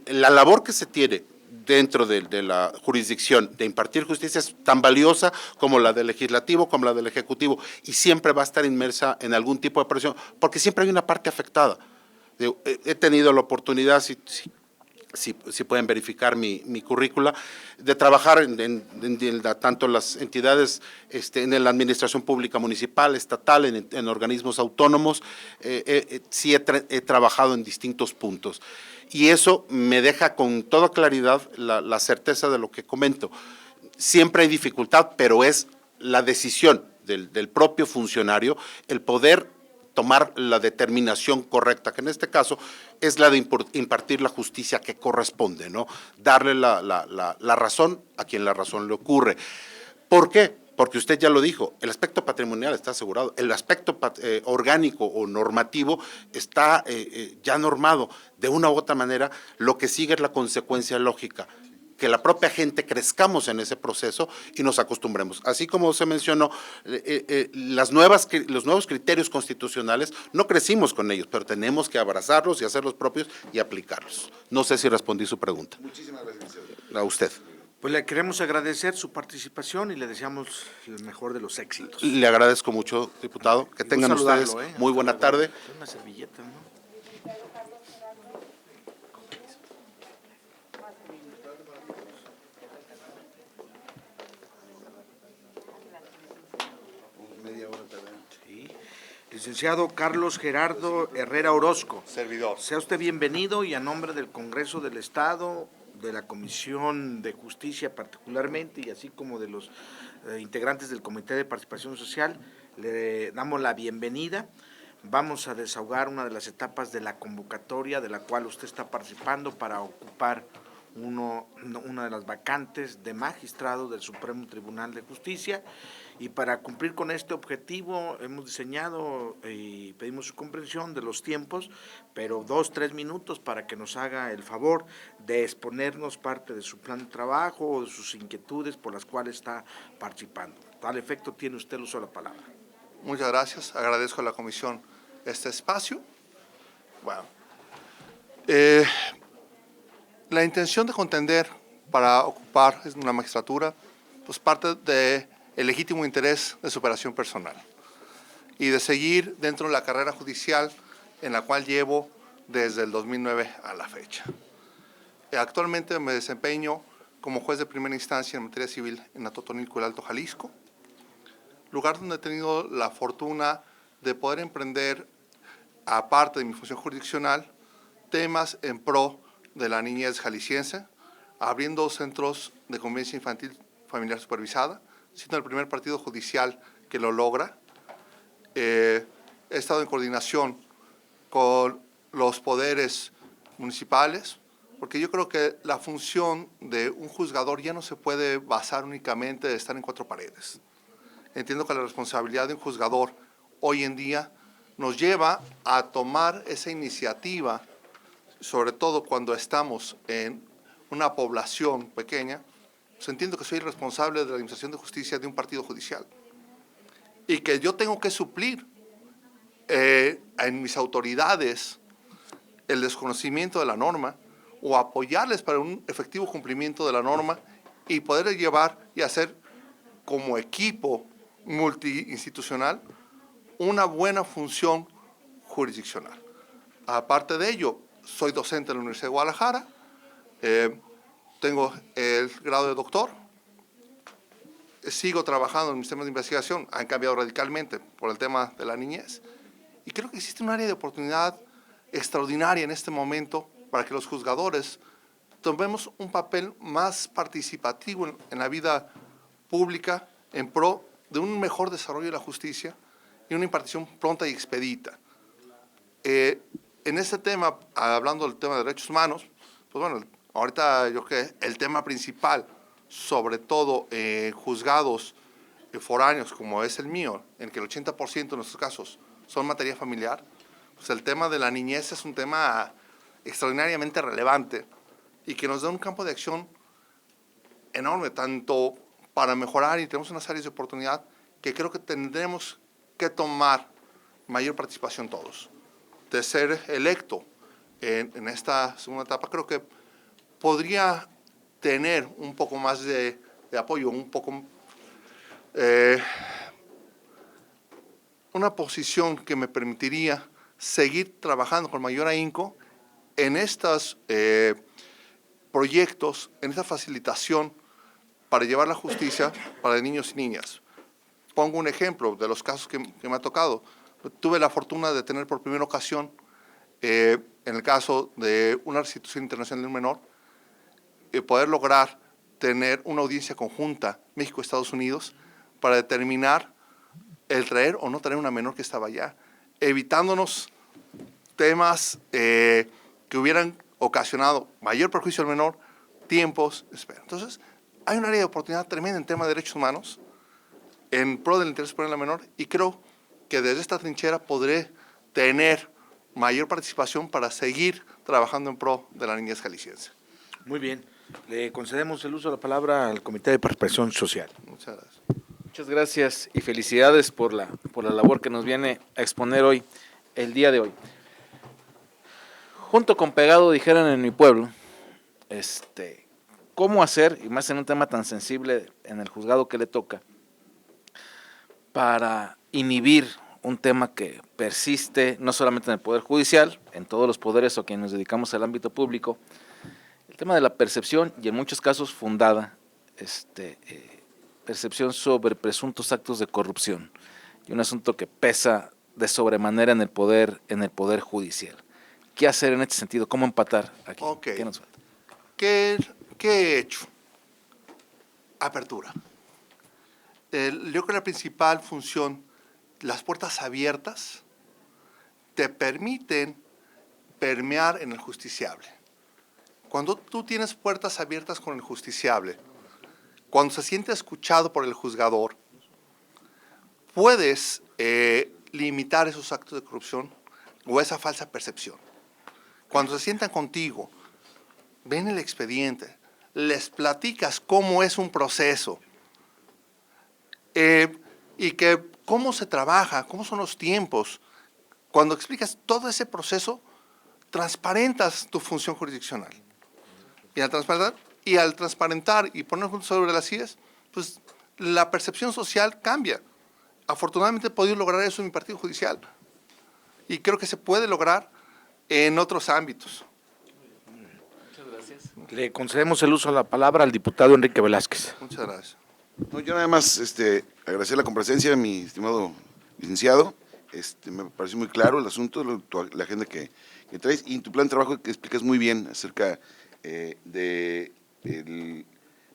la labor que se tiene dentro de la jurisdicción de impartir justicia es tan valiosa como la del legislativo, como la del ejecutivo, y siempre va a estar inmersa en algún tipo de presión, porque siempre hay una parte afectada. He tenido la oportunidad, si pueden verificar mi currícula, de trabajar tanto en las entidades, en la administración pública municipal, estatal, en organismos autónomos. Sí he trabajado en distintos puntos. Y eso me deja con toda claridad la certeza de lo que comento. Siempre hay dificultad, pero es la decisión del propio funcionario el poder tomar la determinación correcta, que en este caso es la de impartir la justicia que corresponde, ¿no? Darle la razón a quien la razón le ocurre. ¿Por qué? Porque usted ya lo dijo, el aspecto patrimonial está asegurado, el aspecto orgánico o normativo está ya normado. De una u otra manera, lo que sigue es la consecuencia lógica, que la propia gente crezcamos en ese proceso y nos acostumbremos. Así como se mencionó, los nuevos criterios constitucionales, no crecimos con ellos, pero tenemos que abrazarlos y hacerlos propios y aplicarlos. No sé si respondí su pregunta. Muchísimas gracias, licenciado. A usted. Pues le queremos agradecer su participación y le deseamos el mejor de los éxitos. Le agradezco mucho, diputado. Que tengan ustedes muy buena tarde. Una servilleta, ¿no? Sí. Licenciado Carlos Gerardo Herrera Orozco. Servidor. Sea usted bienvenido y a nombre del Congreso del Estado, de la Comisión de Justicia particularmente, y así como de los integrantes del Comité de Participación Social, le damos la bienvenida. Vamos a desahogar una de las etapas de la convocatoria de la cual usted está participando para ocupar una de las vacantes de magistrado del Supremo Tribunal de Justicia, y para cumplir con este objetivo hemos diseñado y pedimos su comprensión de los tiempos, pero 2-3 minutos para que nos haga el favor de exponernos parte de su plan de trabajo o de sus inquietudes por las cuales está participando. Tal efecto tiene usted el uso de la palabra. Muchas gracias. Agradezco a la comisión este espacio. Bueno, la intención de contender para ocupar una magistratura, pues parte del legítimo interés de superación personal y de seguir dentro de la carrera judicial en la cual llevo desde el 2009 a la fecha. Actualmente me desempeño como juez de primera instancia en materia civil en Atotonilco, el Alto Jalisco, lugar donde he tenido la fortuna de poder emprender, aparte de mi función jurisdiccional, temas en pro de la niñez jalisciense, abriendo centros de convivencia infantil familiar supervisada, siendo el primer partido judicial que lo logra. He estado en coordinación con los poderes municipales, porque yo creo que la función de un juzgador ya no se puede basar únicamente en estar en cuatro paredes. Entiendo que la responsabilidad de un juzgador hoy en día nos lleva a tomar esa iniciativa, sobre todo cuando estamos en una población pequeña. Pues entiendo que soy responsable de la administración de justicia de un partido judicial y que yo tengo que suplir en mis autoridades el desconocimiento de la norma o apoyarles para un efectivo cumplimiento de la norma y poder llevar y hacer como equipo multiinstitucional una buena función jurisdiccional. Aparte de ello, soy docente en la Universidad de Guadalajara, tengo el grado de doctor, sigo trabajando en mis temas de investigación, han cambiado radicalmente por el tema de la niñez, y creo que existe un área de oportunidad extraordinaria en este momento para que los juzgadores tomemos un papel más participativo en la vida pública en pro de un mejor desarrollo de la justicia y una impartición pronta y expedita. En este tema, hablando del tema de derechos humanos, pues bueno, ahorita yo creo que el tema principal, sobre todo juzgados foráneos como es el mío, en que el 80% de nuestros casos son materia familiar, pues el tema de la niñez es un tema extraordinariamente relevante y que nos da un campo de acción enorme, tanto para mejorar, y tenemos unas áreas de oportunidad que creo que tendremos que tomar mayor participación todos. De ser electo en esta segunda etapa, creo que podría tener un poco más de apoyo, un poco una posición que me permitiría seguir trabajando con mayor ahínco en estas proyectos en esta facilitación para llevar la justicia para niños y niñas. Pongo un ejemplo de los casos que me ha tocado. Tuve la fortuna de tener por primera ocasión, en el caso de una restitución internacional de un menor, poder lograr tener una audiencia conjunta México-Estados Unidos para determinar el traer o no traer una menor que estaba allá, evitándonos temas que hubieran ocasionado mayor perjuicio al menor, tiempos, espera. Entonces, hay un área de oportunidad tremenda en tema de derechos humanos, en pro del interés superior del menor, y creo que desde esta trinchera podré tener mayor participación para seguir trabajando en pro de la niñez jalisciense. Muy bien. Le concedemos el uso de la palabra al Comité de Participación Social. Muchas gracias. Muchas gracias y felicidades por la labor que nos viene a exponer hoy, el día de hoy. Junto con pegado, dijeran en mi pueblo, ¿cómo hacer, y más en un tema tan sensible en el juzgado que le toca, para inhibir un tema que persiste no solamente en el Poder Judicial, en todos los poderes o quienes nos dedicamos al ámbito público, el tema de la percepción, y en muchos casos fundada, percepción sobre presuntos actos de corrupción, y un asunto que pesa de sobremanera en el poder judicial? ¿Qué hacer en este sentido? ¿Cómo empatar aquí? Ok. ¿Qué nos falta? ¿Qué he hecho? Apertura. Yo creo que la principal función, las puertas abiertas, te permiten permear en el justiciable. Cuando tú tienes puertas abiertas con el justiciable, cuando se siente escuchado por el juzgador, puedes limitar esos actos de corrupción o esa falsa percepción. Cuando se sientan contigo, ven el expediente, les platicas cómo es un proceso y que cómo se trabaja, cómo son los tiempos. Cuando explicas todo ese proceso, transparentas tu función jurisdiccional. Y al transparentar y poner juntos sobre las sillas, pues la percepción social cambia. Afortunadamente he podido lograr eso en mi partido judicial y creo que se puede lograr en otros ámbitos. Muchas gracias. Le concedemos el uso de la palabra al diputado Enrique Velázquez. Muchas gracias. No, yo nada más agradecer la comparecencia de mi estimado licenciado. Me pareció muy claro el asunto, la agenda que traes, y en tu plan de trabajo que explicas muy bien acerca del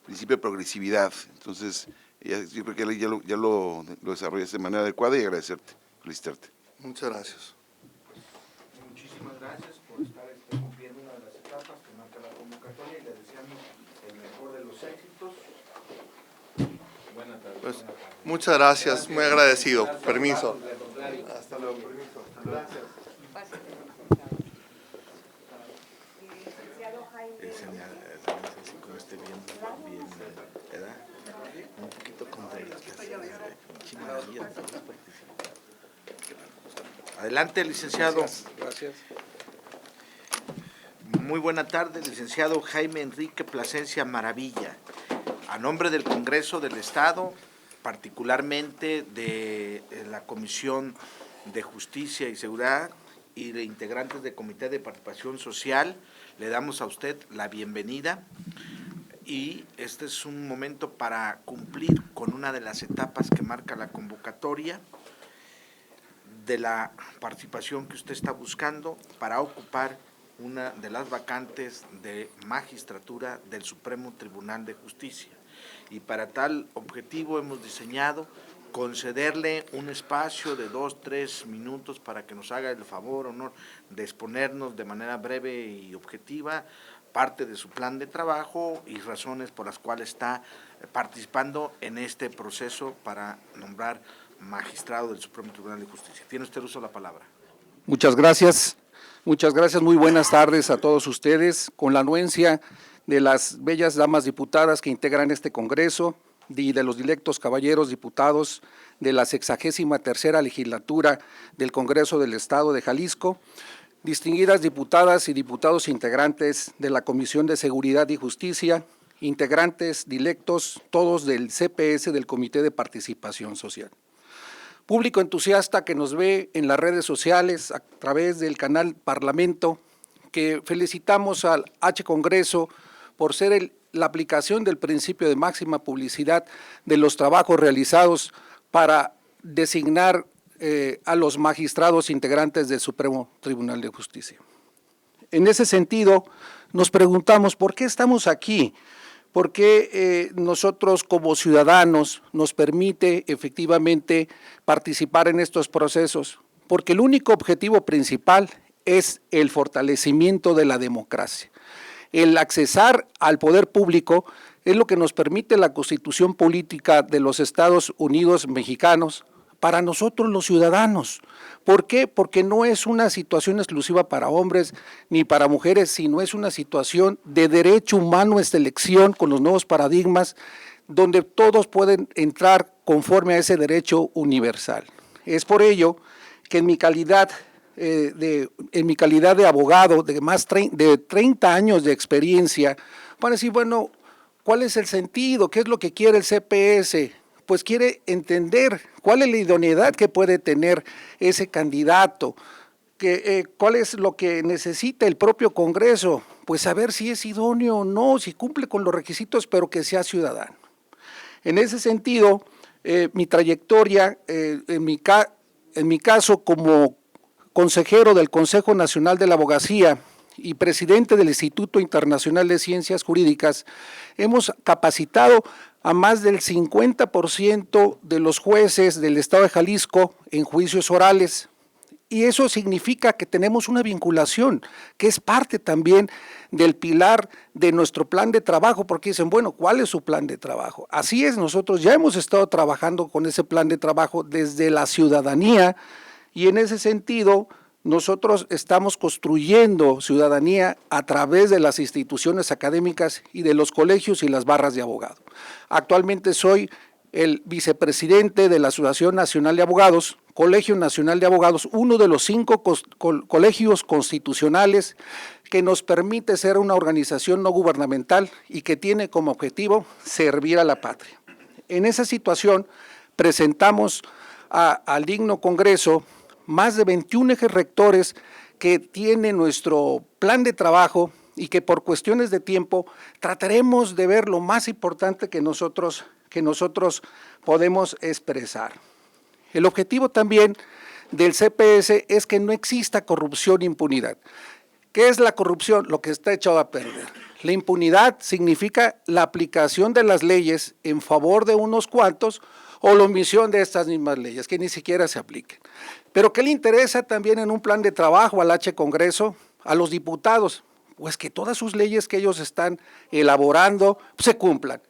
principio de progresividad. Entonces, yo creo que ya lo desarrollaste de manera adecuada, y agradecerte, felicitarte. Muchas gracias. Muchísimas gracias por estar cumpliendo una de las etapas que marca la convocatoria, y le deseamos el mejor de los éxitos. Buenas tardes. Pues, muchas gracias, muy agradecido. Permiso. Hasta luego. Permiso. Gracias. Así como esté bien, ¿verdad? Un poquito contra el Adelante, licenciado. Gracias. Muy buena tarde, licenciado Jaime Enrique Plasencia Maravilla. A nombre del Congreso del Estado, particularmente de la Comisión de Justicia y Seguridad y de integrantes del Comité de Participación Social, le damos a usted la bienvenida, y este es un momento para cumplir con una de las etapas que marca la convocatoria de la participación que usted está buscando para ocupar una de las vacantes de magistratura del Supremo Tribunal de Justicia. Y para tal objetivo hemos diseñado concederle un espacio de 2-3 minutos para que nos haga el favor, honor, de exponernos de manera breve y objetiva parte de su plan de trabajo y razones por las cuales está participando en este proceso para nombrar magistrado del Supremo Tribunal de Justicia. Tiene usted uso de la palabra. Muchas gracias, muy buenas tardes a todos ustedes. Con la anuencia de las bellas damas diputadas que integran este Congreso y de los dilectos caballeros diputados de la 63ª legislatura del Congreso del Estado de Jalisco, distinguidas diputadas y diputados integrantes de la Comisión de Seguridad y Justicia, integrantes dilectos todos del CPS, del Comité de Participación Social. Público entusiasta que nos ve en las redes sociales a través del canal Parlamento, que felicitamos al H Congreso por ser la aplicación del principio de máxima publicidad de los trabajos realizados para designar a los magistrados integrantes del Supremo Tribunal de Justicia. En ese sentido, nos preguntamos, ¿por qué estamos aquí? ¿Por qué nosotros como ciudadanos nos permite efectivamente participar en estos procesos? Porque el único objetivo principal es el fortalecimiento de la democracia. El accesar al poder público es lo que nos permite la Constitución Política de los Estados Unidos Mexicanos para nosotros los ciudadanos. ¿Por qué? Porque no es una situación exclusiva para hombres ni para mujeres, sino es una situación de derecho humano de elección con los nuevos paradigmas, donde todos pueden entrar conforme a ese derecho universal. Es por ello que en mi calidad de abogado de 30 años de experiencia, van a decir, bueno, ¿cuál es el sentido? ¿Qué es lo que quiere el CPS? Pues quiere entender cuál es la idoneidad que puede tener ese candidato, cuál es lo que necesita el propio Congreso, pues saber si es idóneo o no, si cumple con los requisitos, pero que sea ciudadano. En ese sentido, mi trayectoria, en mi caso como consejero del Consejo Nacional de la Abogacía y presidente del Instituto Internacional de Ciencias Jurídicas, hemos capacitado a más del 50% de los jueces del Estado de Jalisco en juicios orales. Y eso significa que tenemos una vinculación, que es parte también del pilar de nuestro plan de trabajo, porque dicen, bueno, ¿cuál es su plan de trabajo? Así es, nosotros ya hemos estado trabajando con ese plan de trabajo desde la ciudadanía, y en ese sentido nosotros estamos construyendo ciudadanía a través de las instituciones académicas y de los colegios y las barras de abogado. Actualmente soy el vicepresidente de la Asociación Nacional de Abogados, Colegio Nacional de Abogados, uno de los 5 colegios constitucionales que nos permite ser una organización no gubernamental y que tiene como objetivo servir a la patria. En esa situación presentamos al digno Congreso más de 21 ejes rectores que tiene nuestro plan de trabajo y que por cuestiones de tiempo trataremos de ver lo más importante que nosotros podemos expresar. El objetivo también del CPS es que no exista corrupción e impunidad. ¿Qué es la corrupción? Lo que está echado a perder. La impunidad significa la aplicación de las leyes en favor de unos cuantos o la omisión de estas mismas leyes, que ni siquiera se apliquen. Pero ¿qué le interesa también en un plan de trabajo al Congreso, a los diputados? Pues que todas sus leyes que ellos están elaborando se cumplan.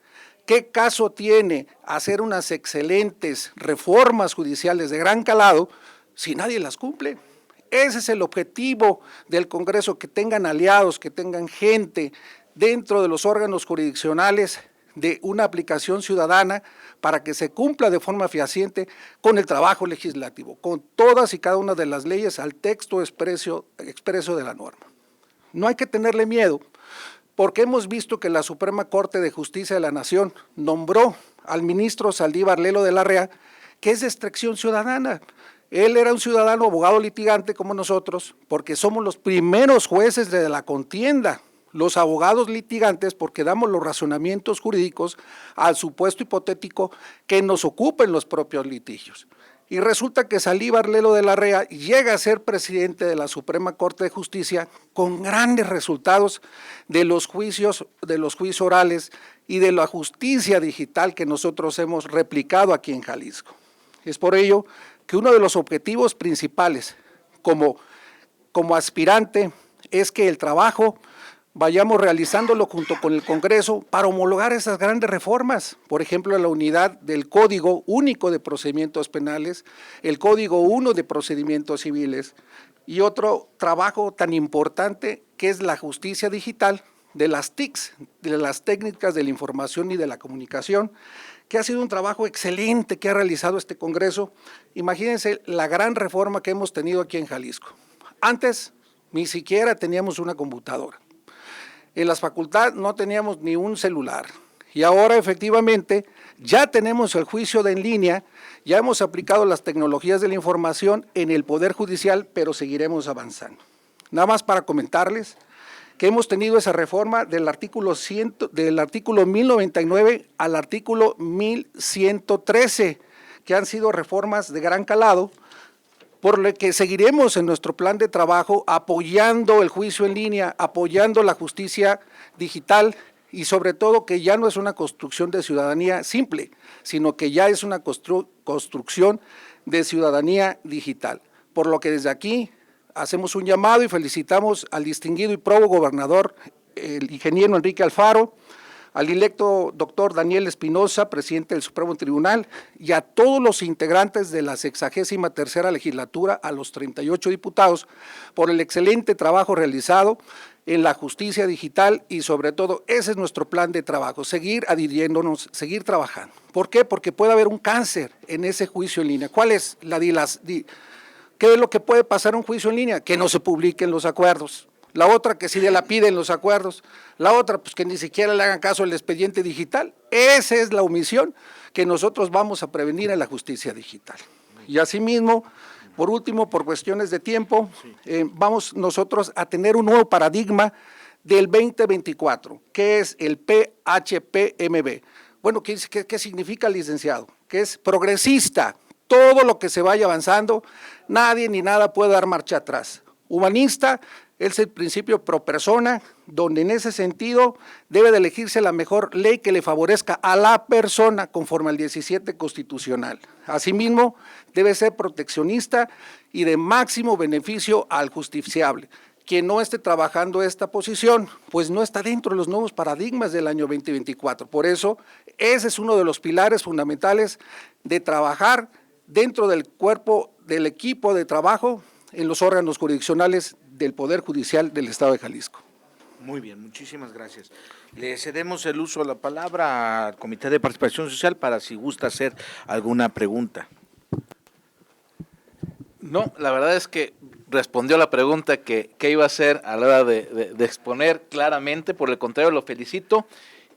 ¿Qué caso tiene hacer unas excelentes reformas judiciales de gran calado si nadie las cumple? Ese es el objetivo del Congreso, que tengan aliados, que tengan gente dentro de los órganos jurisdiccionales de una aplicación ciudadana para que se cumpla de forma fehaciente con el trabajo legislativo, con todas y cada una de las leyes al texto expreso de la norma. No hay que tenerle miedo, porque hemos visto que la Suprema Corte de Justicia de la Nación nombró al ministro Saldívar Lelo de la Rea, que es de extracción ciudadana. Él era un ciudadano abogado litigante como nosotros, porque somos los primeros jueces de la contienda, los abogados litigantes, porque damos los razonamientos jurídicos al supuesto hipotético que nos ocupen los propios litigios. Y resulta que Saldívar Lelo de la Rea llega a ser presidente de la Suprema Corte de Justicia con grandes resultados de los juicios orales y de la justicia digital que nosotros hemos replicado aquí en Jalisco. Es por ello que uno de los objetivos principales como aspirante es que el trabajo vayamos realizándolo junto con el Congreso para homologar esas grandes reformas, por ejemplo, la unidad del Código Único de Procedimientos Penales, el Código 1 de Procedimientos Civiles y otro trabajo tan importante que es la justicia digital de las TICs, de las técnicas de la información y de la comunicación, que ha sido un trabajo excelente que ha realizado este Congreso. Imagínense la gran reforma que hemos tenido aquí en Jalisco. Antes ni siquiera teníamos una computadora. En las facultades no teníamos ni un celular y ahora efectivamente ya tenemos el juicio en línea, ya hemos aplicado las tecnologías de la información en el Poder Judicial, pero seguiremos avanzando. Nada más para comentarles que hemos tenido esa reforma del artículo 1099 al artículo 1113, que han sido reformas de gran calado, por lo que seguiremos en nuestro plan de trabajo apoyando el juicio en línea, apoyando la justicia digital y sobre todo que ya no es una construcción de ciudadanía simple, sino que ya es una construcción de ciudadanía digital. Por lo que desde aquí hacemos un llamado y felicitamos al distinguido y probo gobernador, el ingeniero Enrique Alfaro, al electo doctor Daniel Espinosa, presidente del Supremo Tribunal, y a todos los integrantes de la 63ª legislatura, a los 38 diputados, por el excelente trabajo realizado en la justicia digital y sobre todo ese es nuestro plan de trabajo, seguir adhiriéndonos, seguir trabajando. ¿Por qué? Porque puede haber un cáncer en ese juicio en línea. ¿Cuál es qué es lo que puede pasar en un juicio en línea? Que no se publiquen los acuerdos. La otra, que sí la piden los acuerdos. La otra, pues que ni siquiera le hagan caso al expediente digital. Esa es la omisión que nosotros vamos a prevenir en la justicia digital. Y asimismo, por último, por cuestiones de tiempo, vamos nosotros a tener un nuevo paradigma del 2024, que es el PHPMB. Bueno, ¿qué significa, licenciado? Que es progresista. Todo lo que se vaya avanzando, nadie ni nada puede dar marcha atrás. Humanista es el principio pro persona, donde en ese sentido debe de elegirse la mejor ley que le favorezca a la persona conforme al 17 constitucional. Asimismo, debe ser proteccionista y de máximo beneficio al justiciable. Quien no esté trabajando esta posición, pues no está dentro de los nuevos paradigmas del año 2024. Por eso, ese es uno de los pilares fundamentales de trabajar dentro del cuerpo del equipo de trabajo en los órganos jurisdiccionales del Poder Judicial del Estado de Jalisco. Muy bien, muchísimas gracias. Le cedemos el uso de la palabra al Comité de Participación Social para si gusta hacer alguna pregunta. No, la verdad es que respondió a la pregunta que iba a hacer a la hora de exponer claramente, por el contrario lo felicito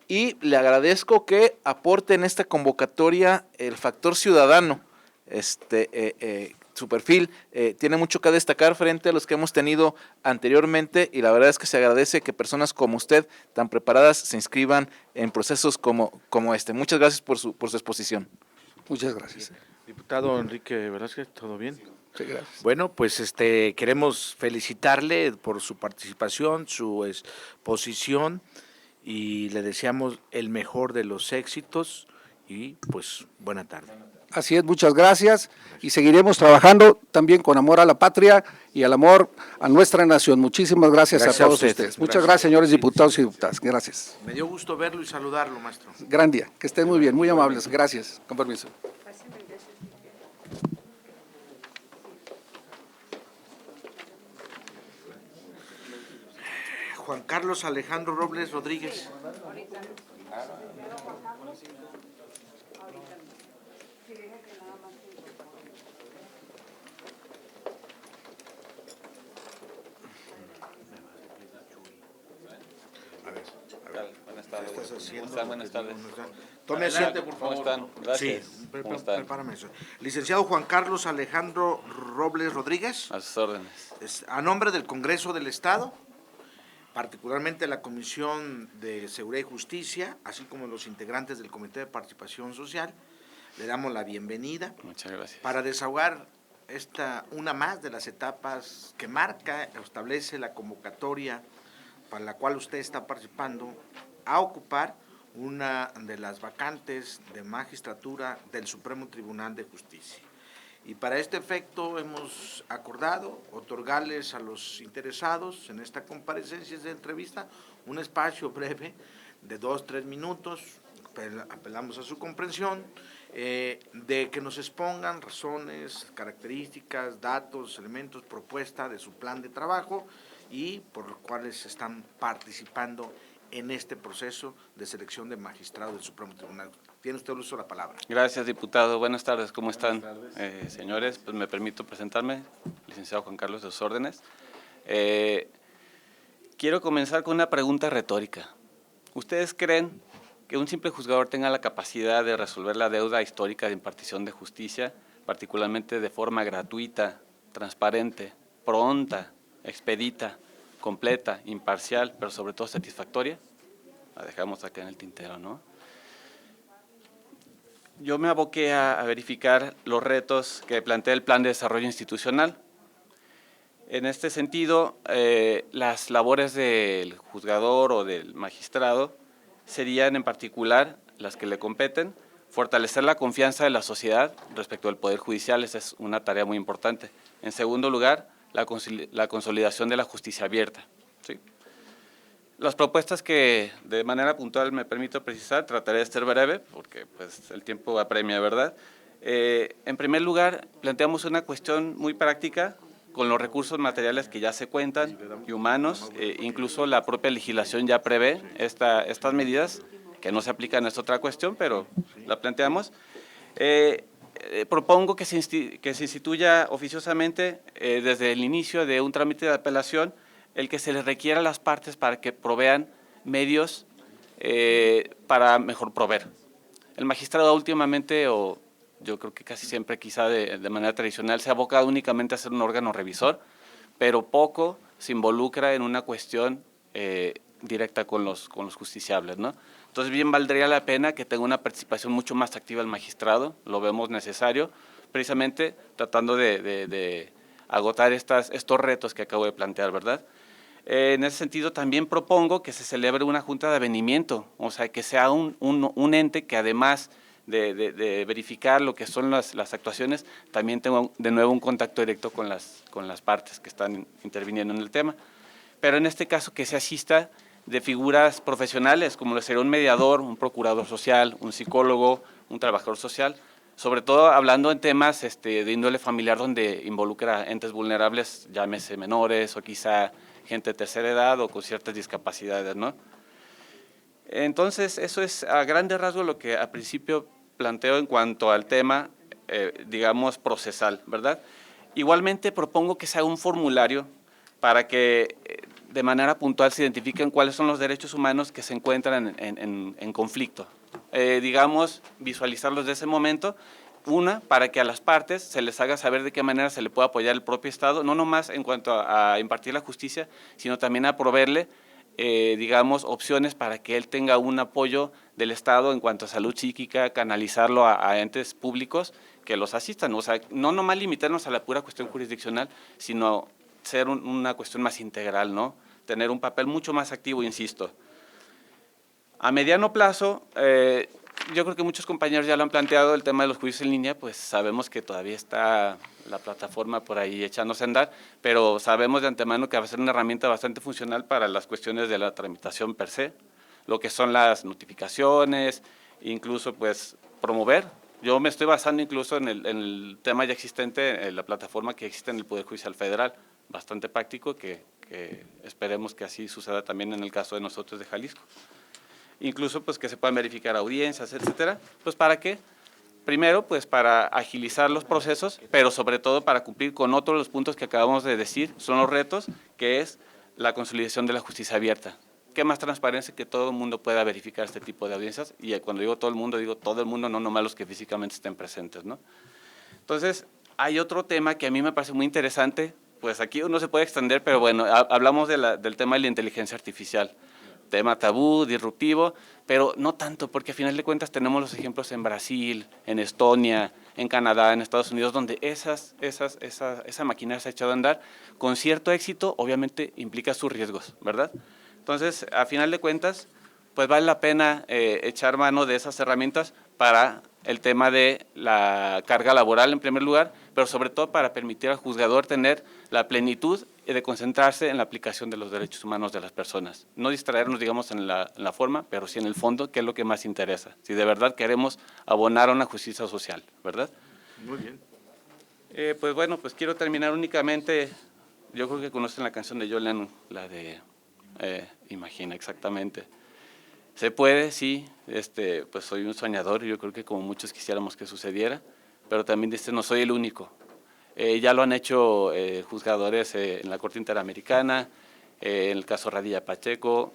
y le agradezco que aporte en esta convocatoria el factor ciudadano. Su perfil tiene mucho que destacar frente a los que hemos tenido anteriormente y la verdad es que se agradece que personas como usted, tan preparadas, se inscriban en procesos como este. Muchas gracias por su exposición. Muchas gracias. Diputado Enrique Velázquez, ¿todo bien? Sí, gracias. Bueno, pues queremos felicitarle por su participación, su exposición y le deseamos el mejor de los éxitos y pues buena tarde. Así es, muchas gracias y seguiremos trabajando también con amor a la patria y al amor a nuestra nación. Muchísimas gracias a todos ustedes. Muchas gracias, señores diputados y diputadas. Gracias. Me dio gusto verlo y saludarlo, maestro. Gran día, que estén muy bien, muy amables. Gracias. Con permiso. Juan Carlos Alejandro Robles Rodríguez. Buenas tardes. Buenas tardes. Tome asiento, por favor. ¿Cómo están? Gracias. Sí, ¿Cómo están? prepárame eso. Licenciado Juan Carlos Alejandro Robles Rodríguez. A sus órdenes. A nombre del Congreso del Estado, particularmente la Comisión de Seguridad y Justicia, así como los integrantes del Comité de Participación Social, le damos la bienvenida. Muchas gracias. Para desahogar una más de las etapas que establece la convocatoria para la cual usted está participando a ocupar una de las vacantes de magistratura del Supremo Tribunal de Justicia. Y para este efecto hemos acordado otorgarles a los interesados en esta comparecencia de entrevista un espacio breve de 2-3 minutos, apelamos a su comprensión, de que nos expongan razones, características, datos, elementos, propuesta de su plan de trabajo y por los cuales están participando en este proceso de selección de magistrados del Supremo Tribunal. Tiene usted el uso de la palabra. Gracias, diputado. Buenas tardes. ¿Cómo están? Señores, pues me permito presentarme, licenciado Juan Carlos, de sus órdenes. Quiero comenzar con una pregunta retórica. ¿Ustedes creen que un simple juzgador tenga la capacidad de resolver la deuda histórica de impartición de justicia, particularmente de forma gratuita, transparente, pronta, expedita, completa, imparcial, pero sobre todo satisfactoria, la dejamos acá en el tintero, ¿no? Yo me aboqué a verificar los retos que plantea el Plan de Desarrollo Institucional. En este sentido, las labores del juzgador o del magistrado serían en particular las que le competen: fortalecer la confianza de la sociedad respecto al Poder Judicial, esa es una tarea muy importante. En segundo lugar, la consolidación de la justicia abierta, ¿sí? Las propuestas que de manera puntual me permito precisar, trataré de ser breve porque pues, el tiempo apremia, ¿verdad? En primer lugar, planteamos una cuestión muy práctica con los recursos materiales que ya se cuentan y humanos, incluso la propia legislación ya prevé estas medidas, que no se aplican, es otra cuestión, pero la planteamos. Propongo que se instituya oficiosamente desde el inicio de un trámite de apelación el que se les requiera a las partes para que provean medios para mejor proveer. El magistrado últimamente, o yo creo que casi siempre quizá de manera tradicional, se ha abocado únicamente a ser un órgano revisor, pero poco se involucra en una cuestión directa con los justiciables, ¿no? Entonces bien valdría la pena que tenga una participación mucho más activa el magistrado, lo vemos necesario, precisamente tratando de agotar estos retos que acabo de plantear, ¿verdad? En ese sentido también propongo que se celebre una junta de avenimiento, o sea, que sea un ente que además de verificar lo que son las actuaciones, también tenga de nuevo un contacto directo con las partes que están interviniendo en el tema. Pero en este caso que se asista de figuras profesionales, como lo sería un mediador, un procurador social, un psicólogo, un trabajador social, sobre todo hablando en temas de índole familiar donde involucra entes vulnerables, llámese menores o quizá gente de tercera edad o con ciertas discapacidades, ¿no? Entonces, eso es a grandes rasgos lo que al principio planteo en cuanto al tema, digamos, procesal, ¿verdad? Igualmente propongo que se haga un formulario para que de manera puntual se identifiquen cuáles son los derechos humanos que se encuentran en conflicto. Digamos, visualizarlos de ese momento. Una, para que a las partes se les haga saber de qué manera se le puede apoyar el propio Estado, no nomás en cuanto a impartir la justicia, sino también a proveerle, digamos, opciones para que él tenga un apoyo del Estado en cuanto a salud psíquica, canalizarlo a entes públicos que los asistan. O sea, no nomás limitarnos a la pura cuestión jurisdiccional, sino ser una cuestión más integral, ¿no? Tener un papel mucho más activo, insisto. A mediano plazo, yo creo que muchos compañeros ya lo han planteado, el tema de los juicios en línea, pues sabemos que todavía está la plataforma por ahí echándose a andar, pero sabemos de antemano que va a ser una herramienta bastante funcional para las cuestiones de la tramitación per se, lo que son las notificaciones, incluso pues promover. Yo me estoy basando incluso en el tema ya existente, en la plataforma que existe en el Poder Judicial Federal, bastante práctico, que esperemos que así suceda también en el caso de nosotros de Jalisco. Incluso pues que se puedan verificar audiencias, etcétera, pues ¿para qué? Primero, pues para agilizar los procesos, pero sobre todo para cumplir con otros de los puntos que acabamos de decir, son los retos, que es la consolidación de la justicia abierta. ¿Qué más transparencia que todo el mundo pueda verificar este tipo de audiencias? Y cuando digo todo el mundo, no nomás los que físicamente estén presentes, ¿no? Entonces, hay otro tema que a mí me parece muy interesante, pues aquí uno se puede extender, pero bueno, hablamos del tema de la inteligencia artificial. Tema tabú, disruptivo, pero no tanto, porque a final de cuentas tenemos los ejemplos en Brasil, en Estonia, en Canadá, en Estados Unidos, donde esa maquinaria se ha echado a andar con cierto éxito, obviamente implica sus riesgos, ¿verdad? Entonces, a final de cuentas, pues vale la pena echar mano de esas herramientas para el tema de la carga laboral en primer lugar, pero sobre todo para permitir al juzgador tener la plenitud de concentrarse en la aplicación de los derechos humanos de las personas. No distraernos, digamos, en la forma, pero sí en el fondo, que es lo que más interesa. Si de verdad queremos abonar a una justicia social, ¿verdad? Muy bien. Pues bueno, pues quiero terminar únicamente, yo creo que conocen la canción de John Lennon, la de Imagina, exactamente. Se puede, sí, pues soy un soñador, yo creo que como muchos quisiéramos que sucediera, pero también no soy el único. Ya lo han hecho juzgadores en la Corte Interamericana, en el caso Radilla Pacheco,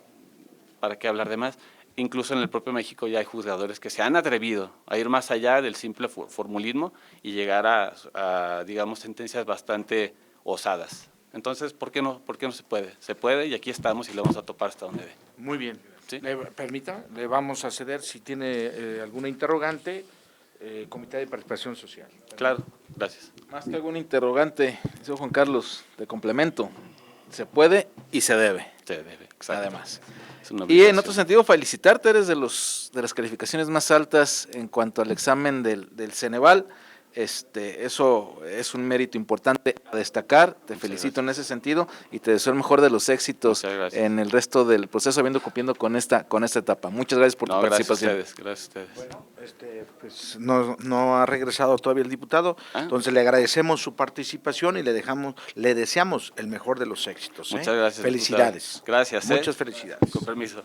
¿para qué hablar de más? Incluso en el propio México ya hay juzgadores que se han atrevido a ir más allá del simple formulismo y llegar a digamos, sentencias bastante osadas. Entonces, ¿por qué no se puede? Se puede y aquí estamos y le vamos a topar hasta donde dé. Muy bien. ¿Sí? Permita, le vamos a ceder si tiene alguna interrogante, Comité de Participación Social. Claro, gracias. Más que algún interrogante, señor Juan Carlos, de complemento, se puede y se debe. Se debe, exacto. Además. Es una Y en obligación. otro sentido, felicitarte, eres de las calificaciones más altas en cuanto al examen del Ceneval. Eso es un mérito importante a destacar. Te felicito en ese sentido y te deseo el mejor de los éxitos en el resto del proceso, cumpliendo con esta etapa. Muchas gracias por tu participación. Gracias a ustedes. Bueno, pues no ha regresado todavía el diputado, entonces le agradecemos su participación y le deseamos el mejor de los éxitos. Muchas gracias. Felicidades. Diputado. Gracias. Muchas felicidades. Con permiso.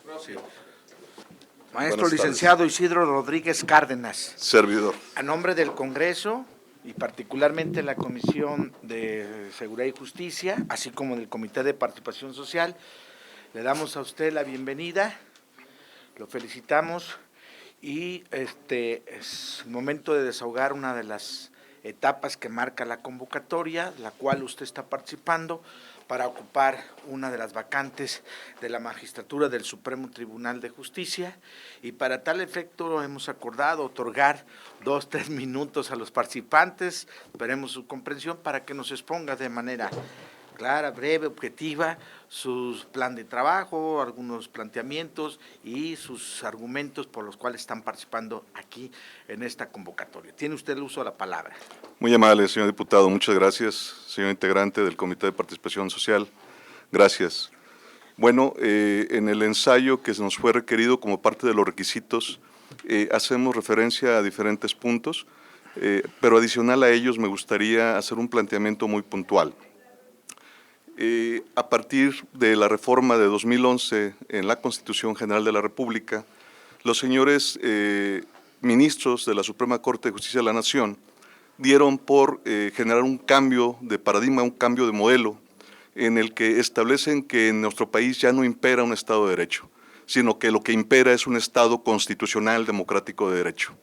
Maestro Buenas licenciado Isidro Rodríguez Cárdenas, Servidor. a nombre del Congreso y particularmente la Comisión de Seguridad y Justicia, así como del Comité de Participación Social, le damos a usted la bienvenida, lo felicitamos y es el momento de desahogar una de las etapas que marca la convocatoria, la cual usted está participando para ocupar una de las vacantes de la magistratura del Supremo Tribunal de Justicia, y para tal efecto hemos acordado otorgar 2-3 minutos a los participantes. Esperemos su comprensión para que nos exponga de manera clara, breve, objetiva, su plan de trabajo, algunos planteamientos y sus argumentos por los cuales están participando aquí en esta convocatoria. Tiene usted el uso de la palabra. Muy amable, señor diputado. Muchas gracias, señor integrante del Comité de Participación Social. Gracias. Bueno, en el ensayo que se nos fue requerido como parte de los requisitos, hacemos referencia a diferentes puntos, pero adicional a ellos me gustaría hacer un planteamiento muy puntual. A partir de la reforma de 2011 en la Constitución General de la República, los señores ministros de la Suprema Corte de Justicia de la Nación dieron por generar un cambio de paradigma, un cambio de modelo, en el que establecen que en nuestro país ya no impera un Estado de Derecho, sino que lo que impera es un Estado constitucional democrático de derecho,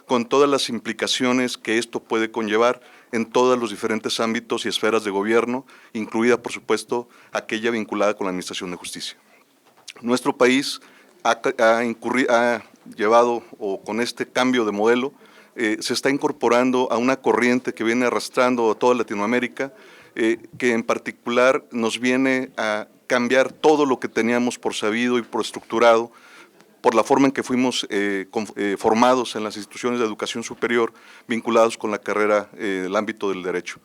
con todas las implicaciones que esto puede conllevar en todos los diferentes ámbitos y esferas de gobierno, incluida, por supuesto, aquella vinculada con la Administración de Justicia. Nuestro país ha llevado, o con este cambio de modelo, se está incorporando a una corriente que viene arrastrando a toda Latinoamérica, que en particular nos viene a cambiar todo lo que teníamos por sabido y por estructurado, por la forma en que fuimos formados en las instituciones de educación superior vinculados con la carrera del ámbito del derecho.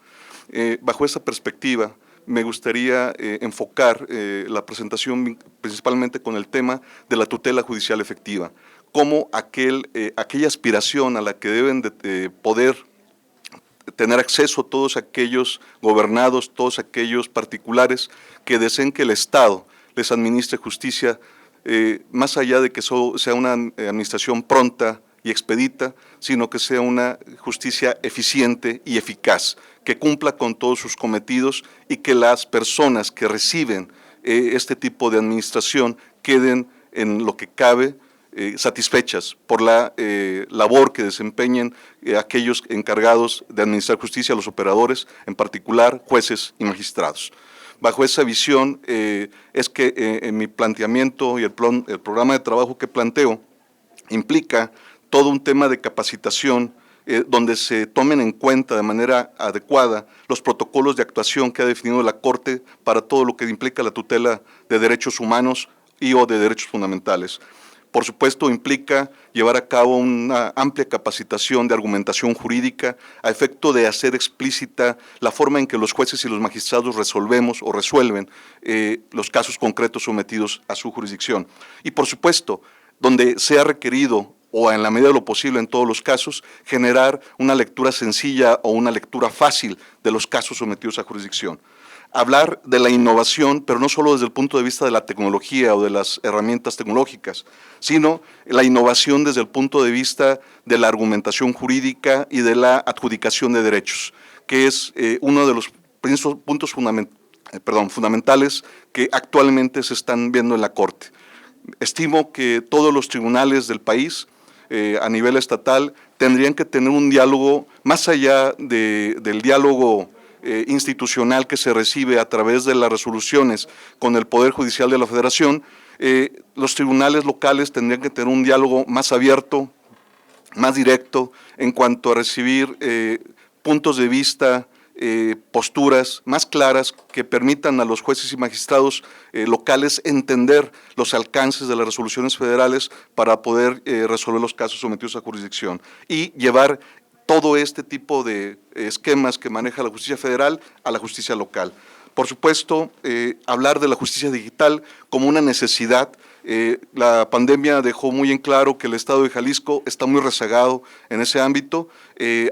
Bajo esa perspectiva, me gustaría enfocar la presentación principalmente con el tema de la tutela judicial efectiva, como aquella aspiración a la que deben de poder tener acceso todos aquellos gobernados, todos aquellos particulares que deseen que el Estado les administre justicia, más allá de que sea una administración pronta y expedita, sino que sea una justicia eficiente y eficaz, que cumpla con todos sus cometidos y que las personas que reciben este tipo de administración queden en lo que cabe satisfechas por la labor que desempeñen aquellos encargados de administrar justicia, los operadores, en particular jueces y magistrados. Bajo esa visión es que en mi planteamiento y el programa de trabajo que planteo implica todo un tema de capacitación donde se tomen en cuenta de manera adecuada los protocolos de actuación que ha definido la Corte para todo lo que implica la tutela de derechos humanos o de derechos fundamentales. Por supuesto, implica llevar a cabo una amplia capacitación de argumentación jurídica a efecto de hacer explícita la forma en que los jueces y los magistrados resolvemos o resuelven los casos concretos sometidos a su jurisdicción. Y por supuesto, donde sea requerido o en la medida de lo posible en todos los casos, generar una lectura sencilla o una lectura fácil de los casos sometidos a jurisdicción. Hablar de la innovación, pero no solo desde el punto de vista de la tecnología o de las herramientas tecnológicas, sino la innovación desde el punto de vista de la argumentación jurídica y de la adjudicación de derechos, que es uno de los puntos fundamentales que actualmente se están viendo en la Corte. Estimo que todos los tribunales del país, a nivel estatal, tendrían que tener un diálogo más allá del diálogo institucional que se recibe a través de las resoluciones con el Poder Judicial de la Federación, los tribunales locales tendrían que tener un diálogo más abierto, más directo en cuanto a recibir puntos de vista, posturas más claras que permitan a los jueces y magistrados locales entender los alcances de las resoluciones federales para poder resolver los casos sometidos a jurisdicción y llevar todo este tipo de esquemas que maneja la justicia federal a la justicia local. Por supuesto, hablar de la justicia digital como una necesidad. La pandemia dejó muy en claro que el Estado de Jalisco está muy rezagado en ese ámbito.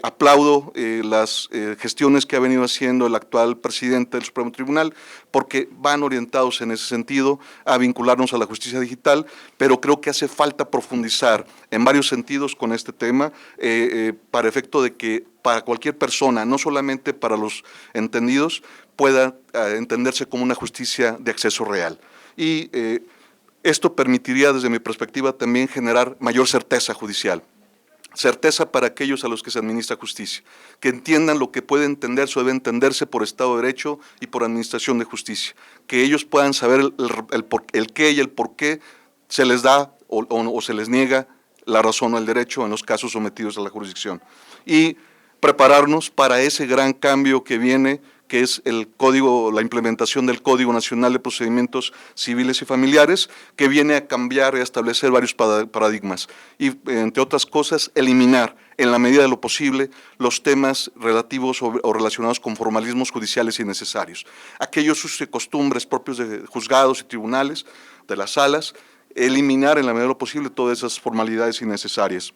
Aplaudo las gestiones que ha venido haciendo el actual presidente del Supremo Tribunal, porque van orientados en ese sentido a vincularnos a la justicia digital, pero creo que hace falta profundizar en varios sentidos con este tema, para efecto de que para cualquier persona, no solamente para los entendidos, pueda entenderse como una justicia de acceso real. Y esto permitiría, desde mi perspectiva, también generar mayor certeza judicial. Certeza para aquellos a los que se administra justicia, que entiendan lo que puede entenderse o debe entenderse por Estado de Derecho y por administración de justicia, que ellos puedan saber el qué y el por qué se les da o se les niega la razón o el derecho en los casos sometidos a la jurisdicción. Y prepararnos para ese gran cambio que viene, que es el código, la implementación del Código Nacional de Procedimientos Civiles y Familiares, que viene a cambiar y a establecer varios paradigmas y, entre otras cosas, eliminar en la medida de lo posible los temas relativos o relacionados con formalismos judiciales innecesarios. Aquellos usos y costumbres propios de juzgados y tribunales, de las salas, eliminar en la medida de lo posible todas esas formalidades innecesarias.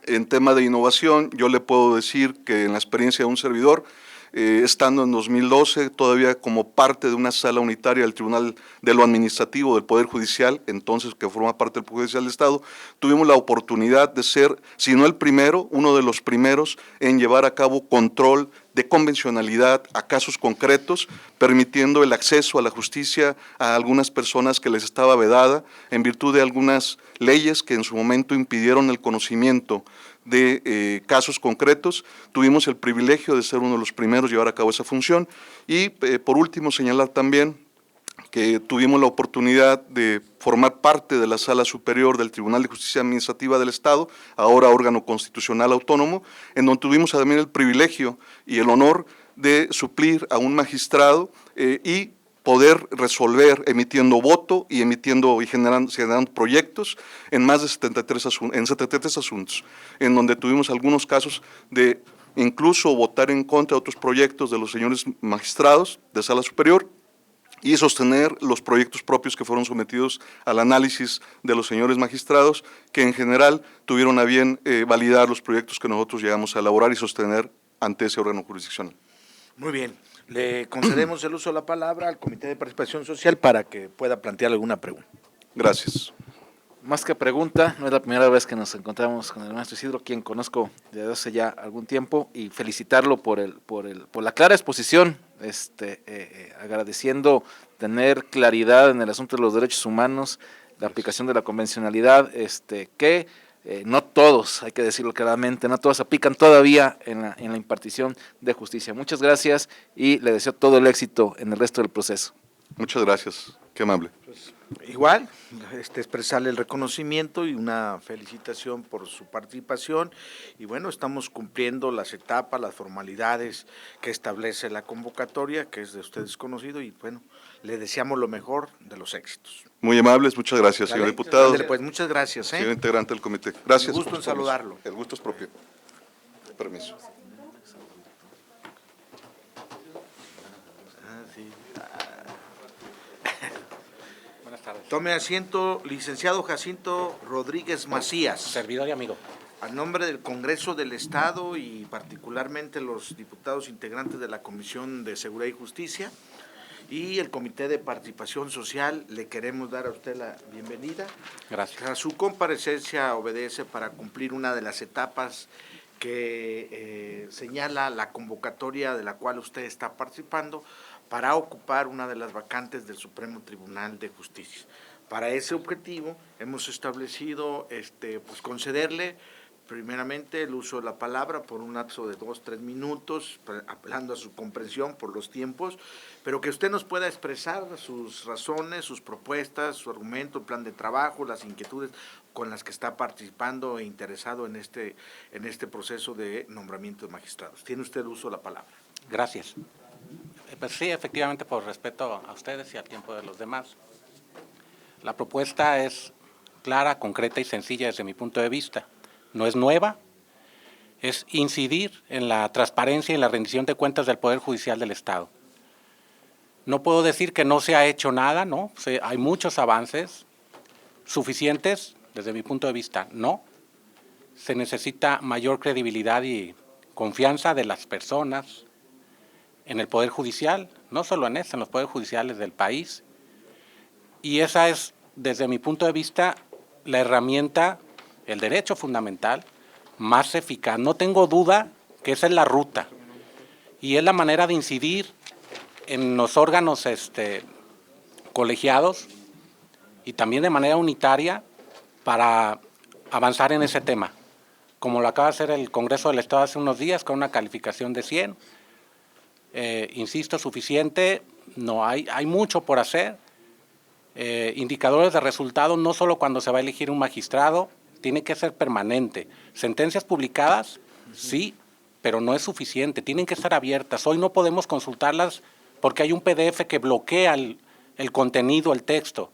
En tema de innovación, yo le puedo decir que en la experiencia de un servidor, estando en 2012 todavía como parte de una sala unitaria del Tribunal de lo Administrativo del Poder Judicial, entonces que forma parte del Poder Judicial del Estado, tuvimos la oportunidad de ser, si no el primero, uno de los primeros en llevar a cabo control de convencionalidad a casos concretos, permitiendo el acceso a la justicia a algunas personas que les estaba vedada en virtud de algunas leyes que en su momento impidieron el conocimiento de casos concretos. Tuvimos el privilegio de ser uno de los primeros en llevar a cabo esa función y por último señalar también que tuvimos la oportunidad de formar parte de la Sala Superior del Tribunal de Justicia Administrativa del Estado, ahora órgano constitucional autónomo, en donde tuvimos también el privilegio y el honor de suplir a un magistrado y poder resolver emitiendo voto y generando proyectos en más de 73 asuntos, en donde tuvimos algunos casos de incluso votar en contra de otros proyectos de los señores magistrados de Sala Superior y sostener los proyectos propios que fueron sometidos al análisis de los señores magistrados, que en general tuvieron a bien validar los proyectos que nosotros llegamos a elaborar y sostener ante ese órgano jurisdiccional. Muy bien. Le concedemos el uso de la palabra al Comité de Participación Social para que pueda plantear alguna pregunta. Gracias. Más que pregunta, no es la primera vez que nos encontramos con el maestro Isidro, quien conozco desde hace ya algún tiempo, y felicitarlo por la clara exposición, agradeciendo tener claridad en el asunto de los derechos humanos, la aplicación de la convencionalidad, que no todos, hay que decirlo claramente, no todos aplican todavía en la impartición de justicia. Muchas gracias y le deseo todo el éxito en el resto del proceso. Muchas gracias, qué amable. Igual, expresarle el reconocimiento y una felicitación por su participación y bueno, estamos cumpliendo las etapas, las formalidades que establece la convocatoria, que es de ustedes conocido y bueno, le deseamos lo mejor de los éxitos. Muy amables, muchas gracias, señor diputado. Ándale, pues, muchas gracias. Señor integrante del comité. Gracias. Un gusto en saludarlo. El gusto es propio. Permiso. Tome asiento, licenciado Jacinto Rodríguez Macías. Servidor y amigo. A nombre del Congreso del Estado y particularmente los diputados integrantes de la Comisión de Seguridad y Justicia y el Comité de Participación Social, le queremos dar a usted la bienvenida. Gracias. Su comparecencia obedece para cumplir una de las etapas que señala la convocatoria de la cual usted está participando para ocupar una de las vacantes del Supremo Tribunal de Justicia. Para ese objetivo hemos establecido concederle primeramente el uso de la palabra por un lapso de 2-3 minutos, apelando a su comprensión por los tiempos, pero que usted nos pueda expresar sus razones, sus propuestas, su argumento, el plan de trabajo, las inquietudes con las que está participando e interesado en este proceso de nombramiento de magistrados. Tiene usted el uso de la palabra. Gracias. Pues sí, efectivamente, por respeto a ustedes y al tiempo de los demás. La propuesta es clara, concreta y sencilla desde mi punto de vista. No es nueva, es incidir en la transparencia y en la rendición de cuentas del Poder Judicial del Estado. No puedo decir que no se ha hecho nada, ¿no? Hay muchos avances suficientes, desde mi punto de vista, no. Se necesita mayor credibilidad y confianza de las personas en el Poder Judicial, no solo en los Poderes Judiciales del país. Y esa es, desde mi punto de vista, la herramienta, el derecho fundamental más eficaz. No tengo duda que esa es la ruta y es la manera de incidir en los órganos colegiados y también de manera unitaria para avanzar en ese tema, como lo acaba de hacer el Congreso del Estado hace unos días con una calificación de 100. Insisto, suficiente, no hay mucho por hacer. Indicadores de resultados no solo cuando se va a elegir un magistrado, tiene que ser permanente. Sentencias publicadas, sí, pero no es suficiente, tienen que estar abiertas. Hoy no podemos consultarlas porque hay un PDF que bloquea el contenido, el texto.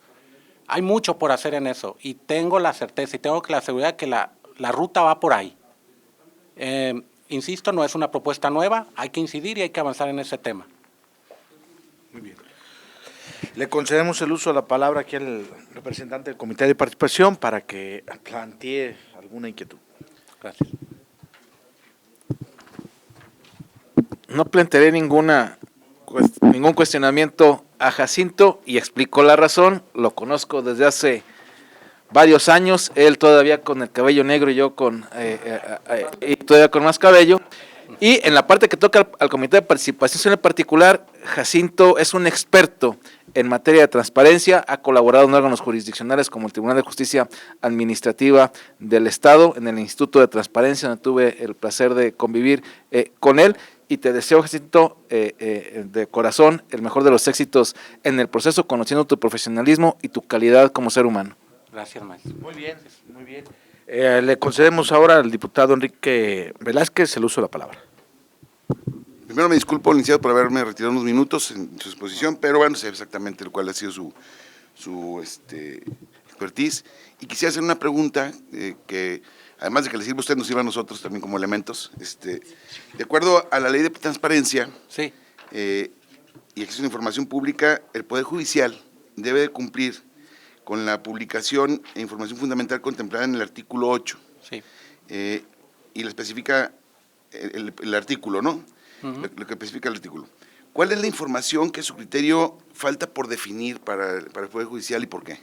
Hay mucho por hacer en eso y tengo la certeza y tengo la seguridad que la ruta va por ahí. Insisto, no es una propuesta nueva, hay que incidir y hay que avanzar en ese tema. Muy bien. Le concedemos el uso de la palabra aquí al representante del Comité de Participación para que plantee alguna inquietud. Gracias. No plantearé ningún cuestionamiento a Jacinto y explicó la razón. Lo conozco desde hace varios años, él todavía con el cabello negro y yo y todavía con más cabello. Y en la parte que toca al Comité de Participación en particular, Jacinto es un experto en materia de transparencia, ha colaborado en órganos jurisdiccionales como el Tribunal de Justicia Administrativa del Estado, en el Instituto de Transparencia, donde tuve el placer de convivir con él, y te deseo, Jacinto, de corazón, el mejor de los éxitos en el proceso, conociendo tu profesionalismo y tu calidad como ser humano. Gracias, maestro. Muy bien, muy bien. Le concedemos ahora al diputado Enrique Velázquez el uso de la palabra. Primero me disculpo, licenciado, por haberme retirado unos minutos en su exposición, pero bueno, sé exactamente el cual ha sido su expertise. Y quisiera hacer una pregunta que, además de que le sirva a usted, nos sirva a nosotros también como elementos. De acuerdo a la ley de transparencia sí. Y acceso a la información pública, el Poder Judicial debe de cumplir con la publicación e información fundamental contemplada en el artículo 8. Sí. Y le especifica el artículo, ¿no? Lo que especifica el artículo. ¿Cuál es la información que a su criterio falta por definir para el Poder Judicial y por qué?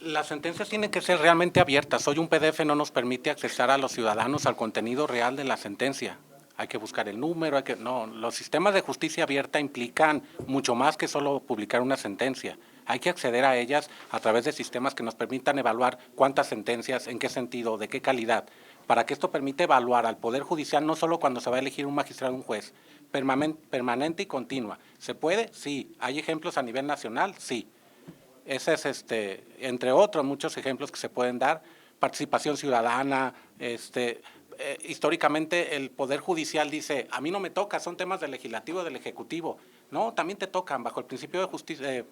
Las sentencias tienen que ser realmente abiertas. Hoy un PDF no nos permite accesar a los ciudadanos al contenido real de la sentencia. Hay que buscar el número, no, los sistemas de justicia abierta implican mucho más que solo publicar una sentencia. Hay que acceder a ellas a través de sistemas que nos permitan evaluar cuántas sentencias, en qué sentido, de qué calidad, para que esto permita evaluar al Poder Judicial no solo cuando se va a elegir un magistrado o un juez, permanente y continua. ¿Se puede? Sí. ¿Hay ejemplos a nivel nacional? Sí. Ese es, entre otros, muchos ejemplos que se pueden dar. Participación ciudadana, históricamente el Poder Judicial dice, a mí no me toca, son temas del Legislativo, del Ejecutivo. No, también te tocan, bajo el principio de justicia,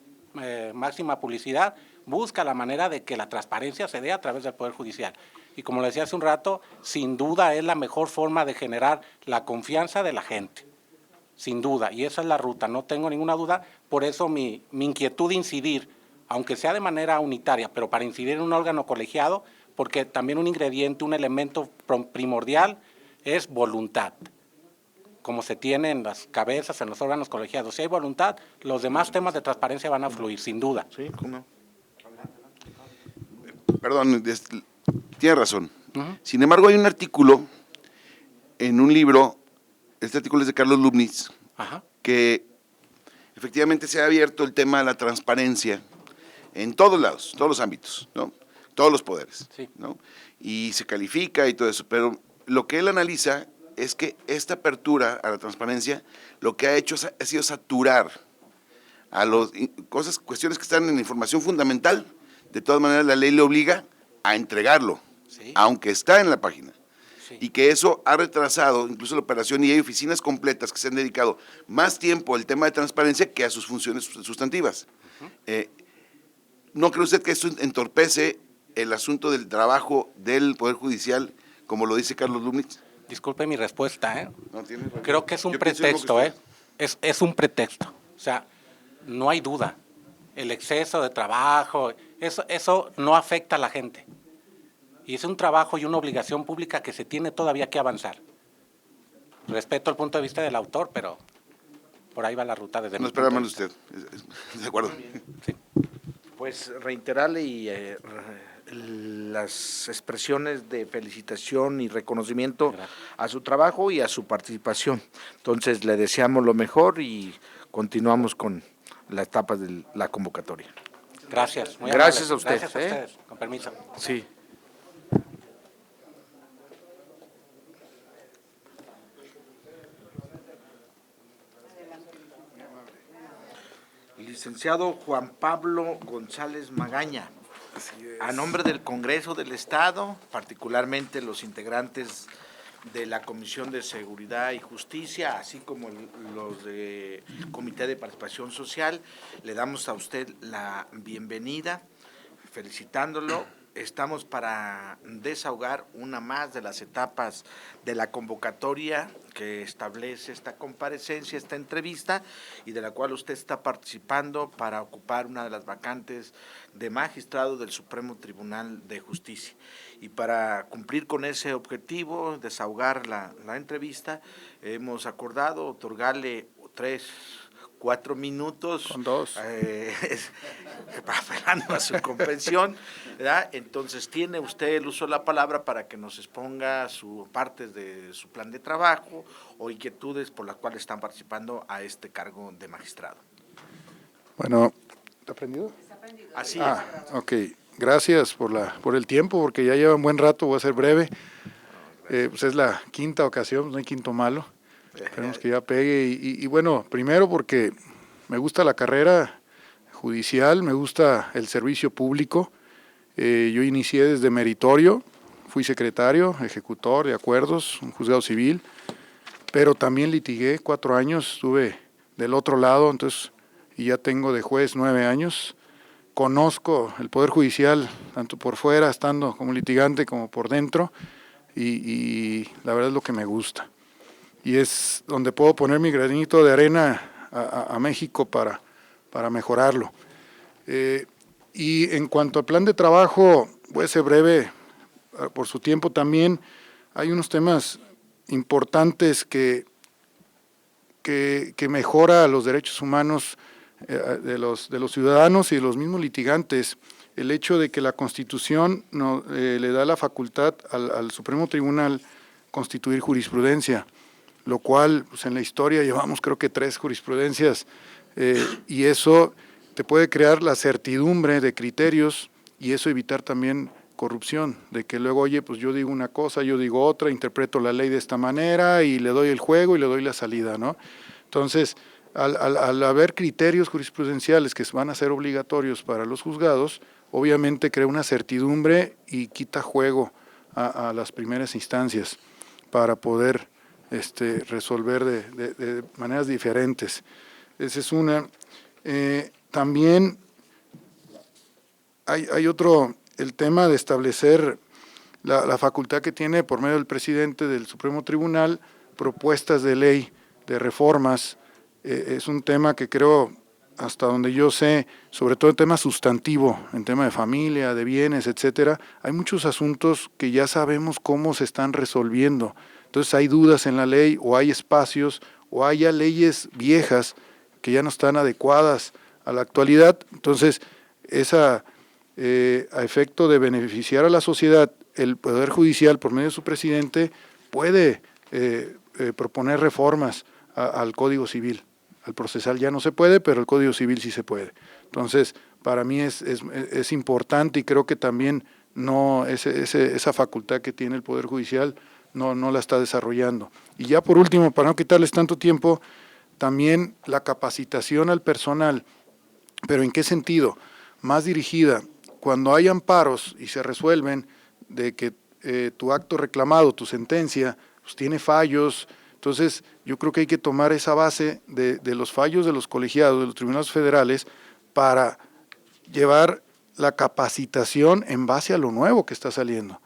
máxima publicidad, busca la manera de que la transparencia se dé a través del Poder Judicial. Y como le decía hace un rato, sin duda es la mejor forma de generar la confianza de la gente, sin duda, y esa es la ruta, no tengo ninguna duda, por eso mi inquietud de incidir, aunque sea de manera unitaria, pero para incidir en un órgano colegiado, porque también un ingrediente, un elemento primordial es voluntad, como se tiene en las cabezas, en los órganos colegiados. Si hay voluntad, los demás temas de transparencia van a fluir, sin duda. Sí, ¿cómo? Perdón, tiene razón. Sin embargo, hay un artículo en un libro, este artículo es de Carlos Lubnitz, que efectivamente se ha abierto el tema de la transparencia en todos lados, todos los ámbitos, ¿no? todos los poderes, Sí. ¿no? Y se califica y todo eso, pero lo que él analiza es que esta apertura a la transparencia lo que ha hecho ha sido saturar a cuestiones que están en información fundamental. De todas maneras, la ley le obliga a entregarlo, Sí. aunque está en la página. Sí. Y que eso ha retrasado incluso la operación, y hay oficinas completas que se han dedicado más tiempo al tema de transparencia que a sus funciones sustantivas. ¿No cree usted que esto entorpece el asunto del trabajo del Poder Judicial, como lo dice Carlos Lubnitz? Disculpe mi respuesta, ¿eh? No, tiene razón. Creo que es un Yo pienso lo mismo que pretexto, usted. Es un pretexto. O sea, no hay duda. El exceso de trabajo, eso no afecta a la gente. Y es un trabajo y una obligación pública que se tiene todavía que avanzar. Respeto el punto de vista del autor, pero por ahí va la ruta desde No mi espera punto mal de vista. usted. De acuerdo. Sí. Pues reiterarle y las expresiones de felicitación y reconocimiento Gracias. a su trabajo y a su participación. Entonces le deseamos lo mejor y continuamos con las etapas de la convocatoria. Gracias. muy Gracias amable. a usted, Gracias a ustedes. Con permiso. Sí. Licenciado Juan Pablo González Magaña, a nombre del Congreso del Estado, particularmente los integrantes de la Comisión de Seguridad y Justicia, así como los de Comité de Participación Social, le damos a usted la bienvenida, felicitándolo. Estamos para desahogar una más de las etapas de la convocatoria que establece esta comparecencia, esta entrevista, y de la cual usted está participando para ocupar una de las vacantes de magistrado del Supremo Tribunal de Justicia. Y para cumplir con ese objetivo, desahogar la entrevista, hemos acordado otorgarle 4 minutos. Con 2. Apelando a su comprensión, ¿verdad? Entonces tiene usted el uso de la palabra para que nos exponga su partes de su plan de trabajo o inquietudes por las cuales están participando a este cargo de magistrado. Bueno, ¿está prendido? Así Ok. Gracias por el tiempo, porque ya lleva un buen rato, voy a ser breve. Pues es la quinta ocasión, no hay quinto malo. Esperemos que ya pegue. Y bueno, primero porque me gusta la carrera judicial, me gusta el servicio público. Yo inicié desde meritorio, fui secretario, ejecutor de acuerdos, un juzgado civil, pero también litigué 4 años, estuve del otro lado, entonces, y ya tengo de juez 9 años. Conozco el Poder Judicial, tanto por fuera, estando como litigante, como por dentro, y la verdad es lo que me gusta. Y es donde puedo poner mi granito de arena a México para mejorarlo. Y en cuanto al plan de trabajo, voy a ser breve, por su tiempo también, hay unos temas importantes que mejora los derechos humanos de los ciudadanos y de los mismos litigantes. El hecho de que la Constitución le da la facultad al Supremo Tribunal constituir jurisprudencia, lo cual pues en la historia llevamos creo que 3 jurisprudencias, y eso te puede crear la certidumbre de criterios y eso evitar también corrupción, de que luego, oye, pues yo digo una cosa, yo digo otra, interpreto la ley de esta manera y le doy el juego y le doy la salida, ¿no? Entonces, al haber criterios jurisprudenciales que van a ser obligatorios para los juzgados, obviamente crea una certidumbre y quita juego a las primeras instancias para poder resolver de maneras diferentes. Esa es una. También hay otro, el tema de establecer la facultad que tiene por medio del presidente del Supremo Tribunal, propuestas de ley, de reformas. Es un tema que creo, hasta donde yo sé, sobre todo en tema sustantivo, en tema de familia, de bienes, etcétera, hay muchos asuntos que ya sabemos cómo se están resolviendo. Entonces hay dudas en la ley, o hay espacios, o hay ya leyes viejas que ya no están adecuadas a la actualidad. Entonces, a efecto de beneficiar a la sociedad, el Poder Judicial, por medio de su presidente, puede proponer reformas al Código Civil. Al procesal ya no se puede, pero el Código Civil sí se puede. Entonces, para mí es importante y creo que también no, esa facultad que tiene el Poder Judicial no la está desarrollando. Y ya por último, para no quitarles tanto tiempo, también la capacitación al personal, pero ¿en qué sentido? Más dirigida, cuando hay amparos y se resuelven de que tu acto reclamado, tu sentencia, pues tiene fallos. Entonces, yo creo que hay que tomar esa base de los fallos de los colegiados, de los tribunales federales, para llevar la capacitación en base a lo nuevo que está saliendo.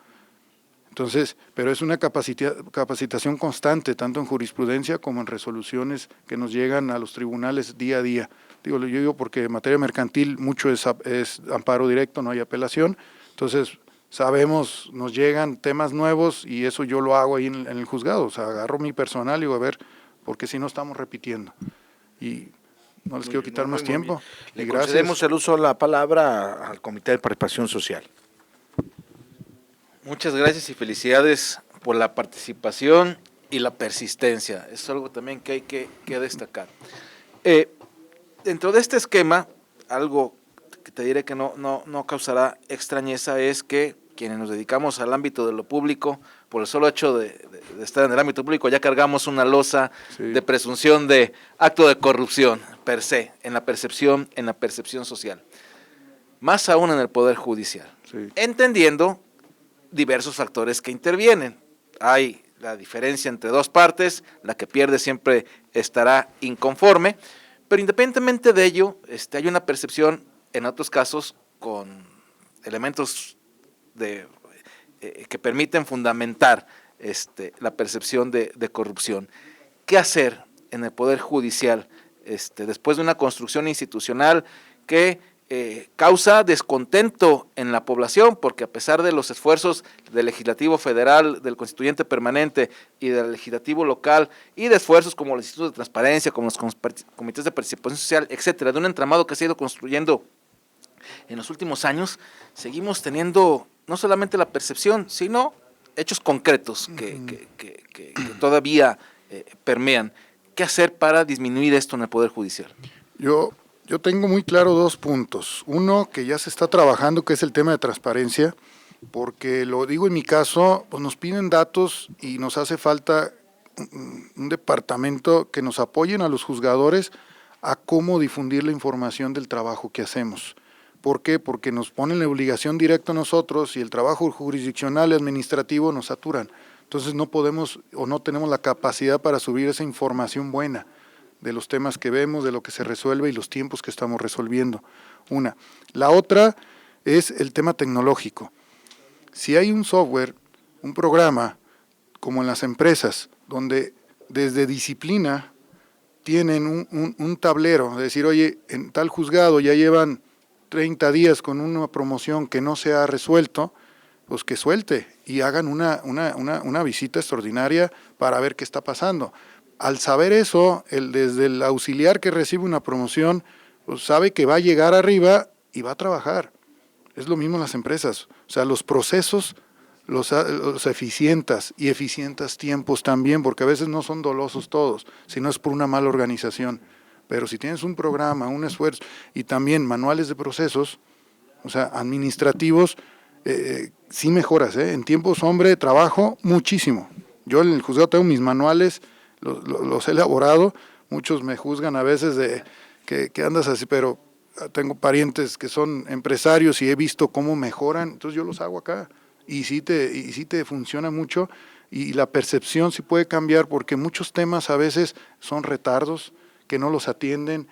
Entonces, pero es una capacitación constante, tanto en jurisprudencia como en resoluciones que nos llegan a los tribunales día a día. Yo digo porque en materia mercantil mucho es amparo directo, no hay apelación. Entonces, sabemos, nos llegan temas nuevos y eso yo lo hago ahí en el juzgado. O sea, agarro mi personal y digo, a ver, porque si no estamos repitiendo. Y no les quiero quitar más tiempo. Le concedemos el uso de la palabra al Comité de Participación Social. Muchas gracias y felicidades por la participación y la persistencia. Es algo también que hay que destacar. Dentro de este esquema, algo que te diré que no causará extrañeza es que quienes nos dedicamos al ámbito de lo público, por el solo hecho de estar en el ámbito público, ya cargamos una losa de presunción de acto de corrupción, per se, en la percepción social. Más aún en el Poder Judicial. Entendiendo diversos factores que intervienen. Hay la diferencia entre dos partes, la que pierde siempre estará inconforme, pero independientemente de ello, hay una percepción, en otros casos, con elementos que permiten fundamentar la percepción de corrupción. ¿Qué hacer en el Poder Judicial después de una construcción institucional que causa descontento en la población, porque a pesar de los esfuerzos del Legislativo Federal, del Constituyente Permanente y del Legislativo Local, y de esfuerzos como los institutos de transparencia, como los comités de participación social, etcétera, de un entramado que se ha ido construyendo en los últimos años, seguimos teniendo no solamente la percepción, sino hechos concretos que todavía permean. ¿Qué hacer para disminuir esto en el Poder Judicial? Yo tengo muy claro dos puntos. Uno, que ya se está trabajando, que es el tema de transparencia, porque lo digo en mi caso, pues nos piden datos y nos hace falta un departamento que nos apoyen a los juzgadores a cómo difundir la información del trabajo que hacemos. ¿Por qué? Porque nos ponen la obligación directa a nosotros y el trabajo jurisdiccional y administrativo nos saturan. Entonces no podemos o no tenemos la capacidad para subir esa información buena de los temas que vemos, de lo que se resuelve y los tiempos que estamos resolviendo. Una. La otra es el tema tecnológico. Si hay un software, un programa, como en las empresas, donde desde disciplina tienen un tablero, de decir, oye, en tal juzgado ya llevan 30 días con una promoción que no se ha resuelto, pues que suelte y hagan una visita extraordinaria para ver qué está pasando. Al saber eso, desde el auxiliar que recibe una promoción, pues sabe que va a llegar arriba y va a trabajar. Es lo mismo en las empresas. O sea, los procesos los eficientas y eficientas tiempos también, porque a veces no son dolosos todos, sino es por una mala organización. Pero si tienes un programa, un esfuerzo y también manuales de procesos, o sea, administrativos, sí mejoras, en tiempos, hombre, trabajo muchísimo. Yo en el juzgado tengo mis manuales, los he elaborado, muchos me juzgan a veces de que andas así, pero tengo parientes que son empresarios y he visto cómo mejoran, entonces yo los hago acá y sí te funciona mucho y la percepción sí puede cambiar porque muchos temas a veces son retardos que no los atienden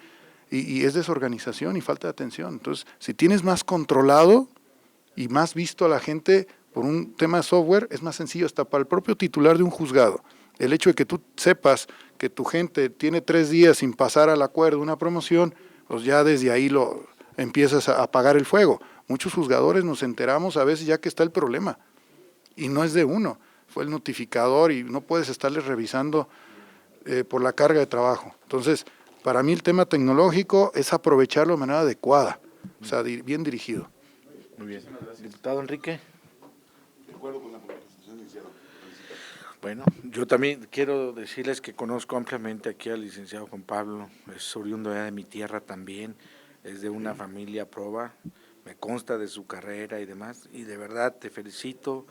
y es desorganización y falta de atención. Entonces, si tienes más controlado y más visto a la gente por un tema de software, es más sencillo hasta para el propio titular de un juzgado. El hecho de que tú sepas que tu gente tiene 3 días sin pasar al acuerdo una promoción, pues ya desde ahí lo empiezas a apagar el fuego. Muchos juzgadores nos enteramos a veces ya que está el problema y no es de uno, fue el notificador y no puedes estarles revisando por la carga de trabajo. Entonces, para mí el tema tecnológico es aprovecharlo de manera adecuada, o sea, bien dirigido. Muy bien. Diputado Enrique. De acuerdo con la presentación, licenciado. Bueno, yo también quiero decirles que conozco ampliamente aquí al licenciado Juan Pablo, es oriundo de mi tierra también, es de una familia proba, me consta de su carrera y demás, y de verdad te felicito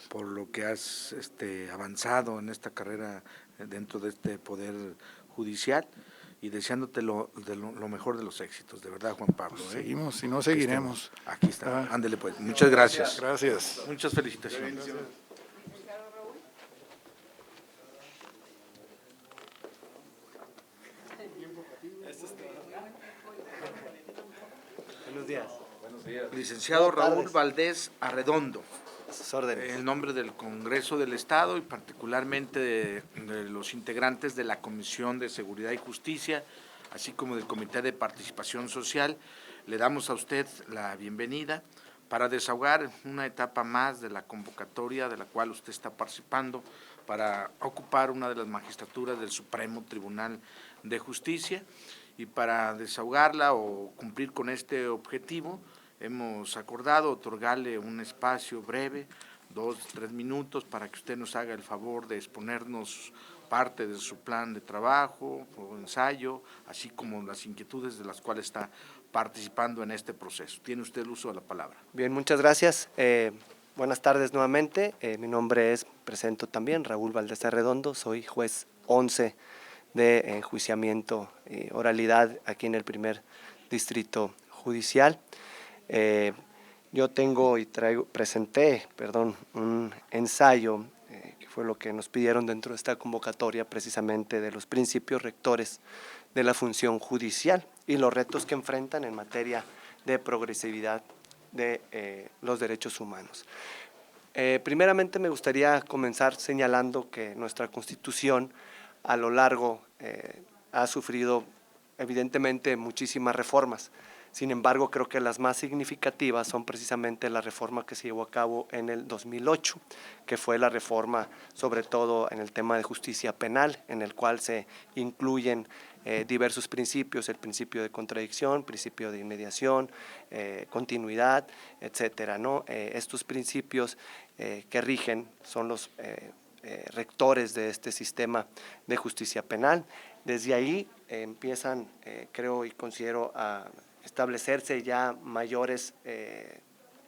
por lo que has avanzado en esta carrera dentro de este Poder Judicial, y deseándote lo mejor de los éxitos, de verdad, Juan Pablo. Seguimos, y no seguiremos. Aquí está, ándele pues, muchas gracias. Gracias. Muchas felicitaciones. Buenos días. Licenciado Raúl Valdés Arredondo. A sus órdenes. En nombre del Congreso del Estado y particularmente de los integrantes de la Comisión de Seguridad y Justicia, así como del Comité de Participación Social, le damos a usted la bienvenida para desahogar una etapa más de la convocatoria de la cual usted está participando para ocupar una de las magistraturas del Supremo Tribunal de Justicia. Y para desahogarla o cumplir con este objetivo, hemos acordado otorgarle un espacio breve, 2-3 minutos, para que usted nos haga el favor de exponernos parte de su plan de trabajo o ensayo, así como las inquietudes de las cuales está participando en este proceso. Tiene usted el uso de la palabra. Bien, muchas gracias. Buenas tardes nuevamente. Mi nombre es, presento también, Raúl Valdés Arredondo, soy juez 11 de enjuiciamiento y oralidad aquí en el primer distrito judicial. Yo tengo y presenté un ensayo que fue lo que nos pidieron dentro de esta convocatoria, precisamente de los principios rectores de la función judicial y los retos que enfrentan en materia de progresividad de los derechos humanos. Primeramente me gustaría comenzar señalando que nuestra Constitución a lo largo ha sufrido evidentemente muchísimas reformas. Sin embargo, creo que las más significativas son precisamente la reforma que se llevó a cabo en el 2008, que fue la reforma sobre todo en el tema de justicia penal, en el cual se incluyen diversos principios, el principio de contradicción, principio de inmediación, continuidad, etcétera, ¿no? Estos principios que rigen son los rectores de este sistema de justicia penal. Desde ahí empiezan, creo y considero, a establecerse ya mayores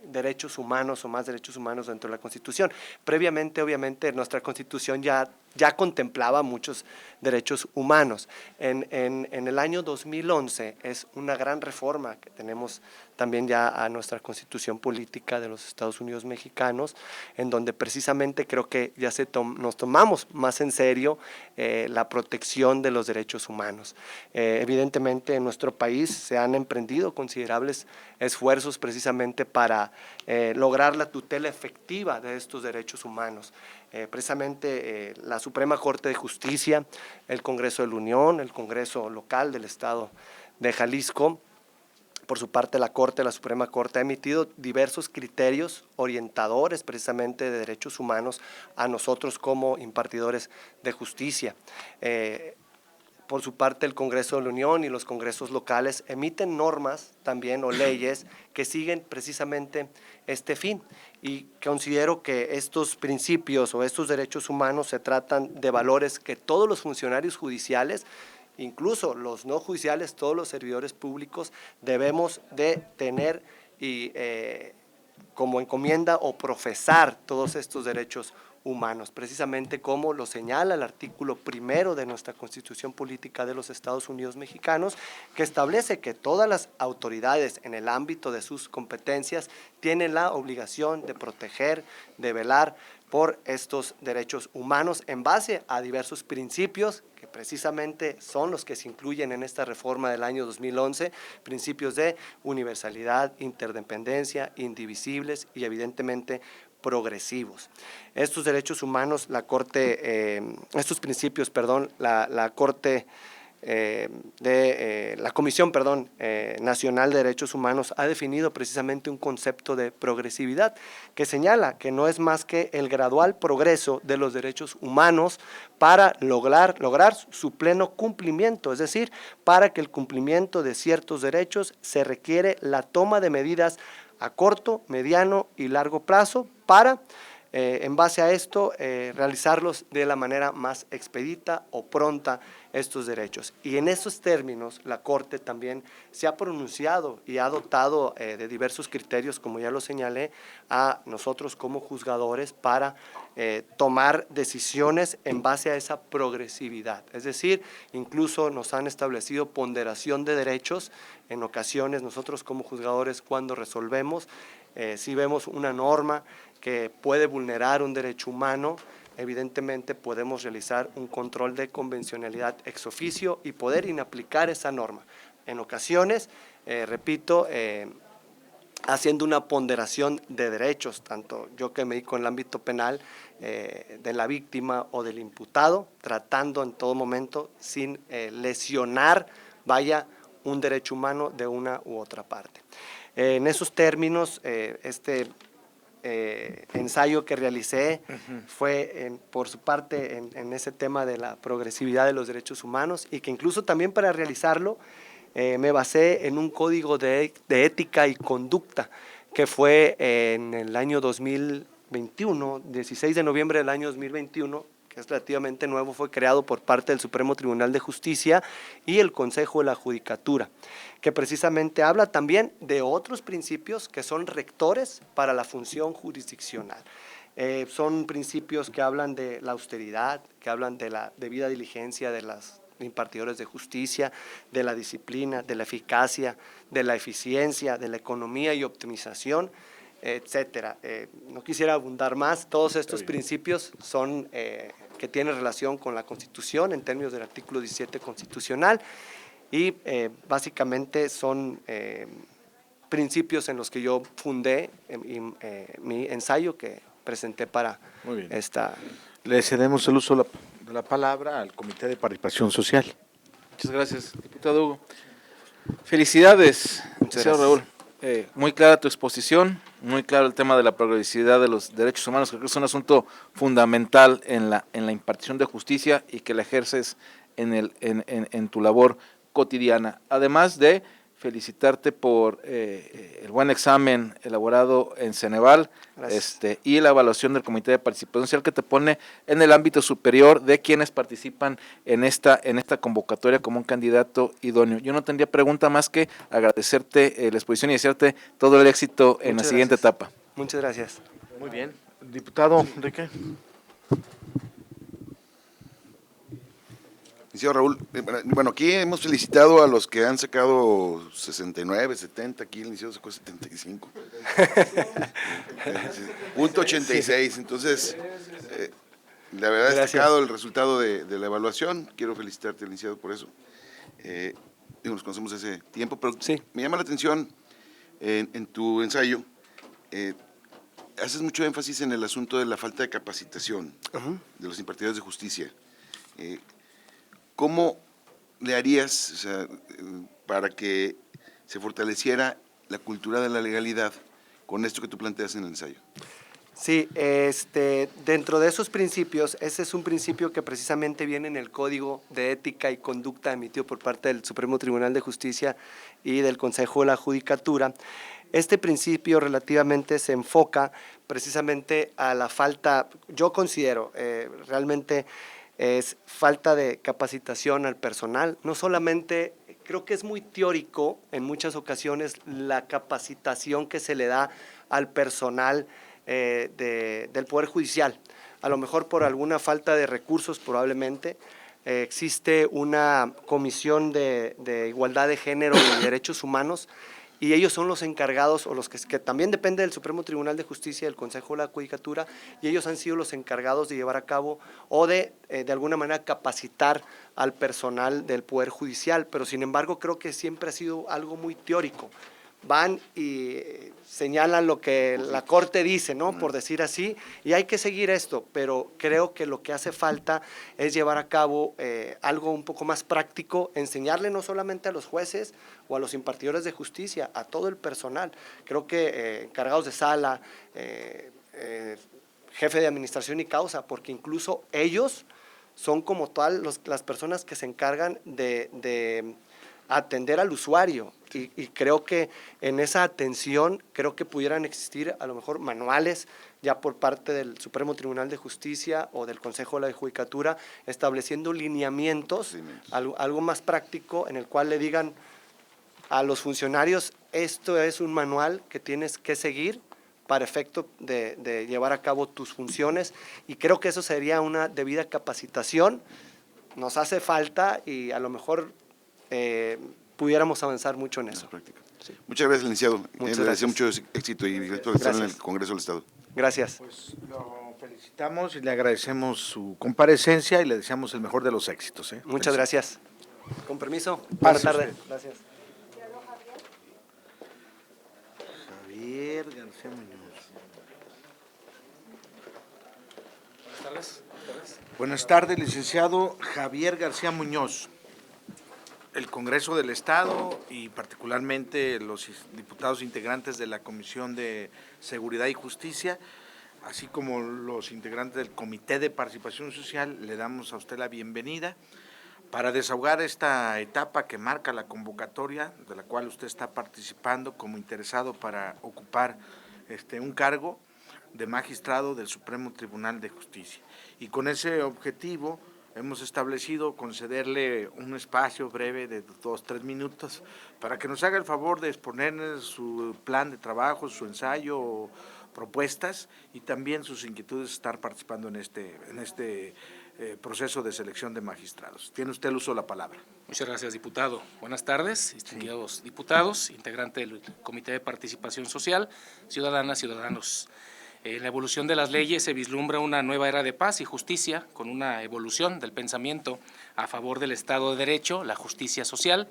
derechos humanos o más derechos humanos dentro de la Constitución. Previamente, obviamente, nuestra Constitución ya contemplaba muchos derechos humanos. En el año 2011 es una gran reforma que tenemos también ya a nuestra Constitución Política de los Estados Unidos Mexicanos, en donde precisamente creo que ya nos tomamos más en serio la protección de los derechos humanos. Evidentemente en nuestro país se han emprendido considerables esfuerzos precisamente para lograr la tutela efectiva de estos derechos humanos. Precisamente la Suprema Corte de Justicia, el Congreso de la Unión, el Congreso local del Estado de Jalisco, por su parte la Suprema Corte ha emitido diversos criterios orientadores precisamente de derechos humanos a nosotros como impartidores de justicia. Por su parte, el Congreso de la Unión y los congresos locales emiten normas también o leyes que siguen precisamente este fin. Y considero que estos principios o estos derechos humanos se tratan de valores que todos los funcionarios judiciales, incluso los no judiciales, todos los servidores públicos, debemos de tener y como encomienda o profesar todos estos derechos humanos, precisamente como lo señala el artículo 1 de nuestra Constitución Política de los Estados Unidos Mexicanos, que establece que todas las autoridades en el ámbito de sus competencias tienen la obligación de proteger, de velar por estos derechos humanos en base a diversos principios que precisamente son los que se incluyen en esta reforma del año 2011, principios de universalidad, interdependencia, indivisibles y evidentemente progresivos. Estos derechos humanos, la Comisión Nacional de Derechos Humanos ha definido precisamente un concepto de progresividad que señala que no es más que el gradual progreso de los derechos humanos para lograr su pleno cumplimiento, es decir, para que el cumplimiento de ciertos derechos se requiere la toma de medidas a corto, mediano y largo plazo para en base a esto, realizarlos de la manera más expedita o pronta estos derechos. Y en esos términos, la Corte también se ha pronunciado y ha dotado de diversos criterios, como ya lo señalé, a nosotros como juzgadores para tomar decisiones en base a esa progresividad. Es decir, incluso nos han establecido ponderación de derechos. En ocasiones nosotros como juzgadores, cuando resolvemos, si vemos una norma que puede vulnerar un derecho humano, evidentemente podemos realizar un control de convencionalidad ex oficio y poder inaplicar esa norma. En ocasiones, repito, haciendo una ponderación de derechos, tanto yo que me dedico en el ámbito penal, de la víctima o del imputado, tratando en todo momento sin lesionar, un derecho humano de una u otra parte. En esos términos, ensayo que realicé fue por su parte en ese tema de la progresividad de los derechos humanos, y que incluso también para realizarlo me basé en un código de ética y conducta que fue en el año 2021, 16 de noviembre del año 2021, que es relativamente nuevo, fue creado por parte del Supremo Tribunal de Justicia y el Consejo de la Judicatura, que precisamente habla también de otros principios que son rectores para la función jurisdiccional. Son principios que hablan de la austeridad, que hablan de la debida diligencia de los impartidores de justicia, de la disciplina, de la eficacia, de la eficiencia, de la economía y optimización, etcétera. No quisiera abundar más. Todos estos principios son que tienen relación con la Constitución en términos del artículo 17 constitucional, y básicamente son principios en los que yo fundé mi ensayo que presenté para esta. Le cedemos el uso de la palabra al Comité de Participación Social. Muchas gracias, diputado Hugo. Felicidades, señor Raúl. Muy clara tu exposición, muy claro el tema de la progresividad de los derechos humanos, creo que es un asunto fundamental en la impartición de justicia y que la ejerces en tu labor cotidiana. Además de felicitarte por el buen examen elaborado en Ceneval y la evaluación del Comité de Participación Social, que te pone en el ámbito superior de quienes participan en esta convocatoria como un candidato idóneo. Yo no tendría pregunta más que agradecerte la exposición y desearte todo el éxito en la siguiente etapa. Muchas gracias. Muy bien. Diputado Enrique. Señor Raúl, bueno, aquí hemos felicitado a los que han sacado 69, 70, aquí el licenciado sacó 75. Punto 86, entonces, la verdad, destacado el resultado de la evaluación, quiero felicitarte, licenciado, por eso. Nos conocemos hace tiempo, pero sí, me llama la atención en tu ensayo, haces mucho énfasis en el asunto de la falta de capacitación de los impartidores de justicia. ¿Cómo le harías para que se fortaleciera la cultura de la legalidad con esto que tú planteas en el ensayo? Sí, dentro de esos principios, ese es un principio que precisamente viene en el Código de Ética y Conducta emitido por parte del Supremo Tribunal de Justicia y del Consejo de la Judicatura. Este principio relativamente se enfoca precisamente a la falta, yo considero realmente, es falta de capacitación al personal. No solamente, creo que es muy teórico en muchas ocasiones la capacitación que se le da al personal del Poder Judicial. A lo mejor por alguna falta de recursos probablemente. Existe una comisión de igualdad de género y derechos humanos, y ellos son los encargados, o los que también depende del Supremo Tribunal de Justicia y del Consejo de la Judicatura, y ellos han sido los encargados de llevar a cabo o de alguna manera capacitar al personal del Poder Judicial, pero sin embargo creo que siempre ha sido algo muy teórico. Van y señalan lo que la Corte dice, ¿no? Por decir así, y hay que seguir esto, pero creo que lo que hace falta es llevar a cabo algo un poco más práctico, enseñarle no solamente a los jueces o a los impartidores de justicia, a todo el personal. Creo que encargados de sala, jefe de administración y causa, porque incluso ellos son como tal las personas que se encargan de atender al usuario. Y creo que en esa atención, creo que pudieran existir a lo mejor manuales ya por parte del Supremo Tribunal de Justicia o del Consejo de la Judicatura, estableciendo lineamientos, algo más práctico en el cual le digan a los funcionarios, esto es un manual que tienes que seguir para efecto de llevar a cabo tus funciones, y creo que eso sería una debida capacitación. Nos hace falta y a lo mejor pudiéramos avanzar mucho en eso. Sí. Muchas gracias, licenciado. Muchas Le gracias. deseo mucho éxito y director de Estado en el Congreso del Estado. Gracias. Pues lo felicitamos y le agradecemos su comparecencia y le deseamos el mejor de los éxitos. Muchas gracias. Con permiso. Buenas Buenas tardes. Gracias. Javier García Muñoz. Buenas tardes. Buenas tardes, licenciado Javier García Muñoz. El Congreso del Estado y particularmente los diputados integrantes de la Comisión de Seguridad y Justicia, así como los integrantes del Comité de Participación Social, le damos a usted la bienvenida para desahogar esta etapa que marca la convocatoria de la cual usted está participando como interesado para ocupar un cargo de magistrado del Supremo Tribunal de Justicia. Y con ese objetivo hemos establecido concederle un espacio breve de 2-3 minutos para que nos haga el favor de exponer su plan de trabajo, su ensayo, propuestas y también sus inquietudes de estar participando en este proceso de selección de magistrados. Tiene usted el uso de la palabra. Muchas gracias, diputado. Buenas tardes, distinguidos diputados, integrante del Comité de Participación Social, ciudadanas, ciudadanos. En la evolución de las leyes se vislumbra una nueva era de paz y justicia, con una evolución del pensamiento a favor del Estado de Derecho, la justicia social,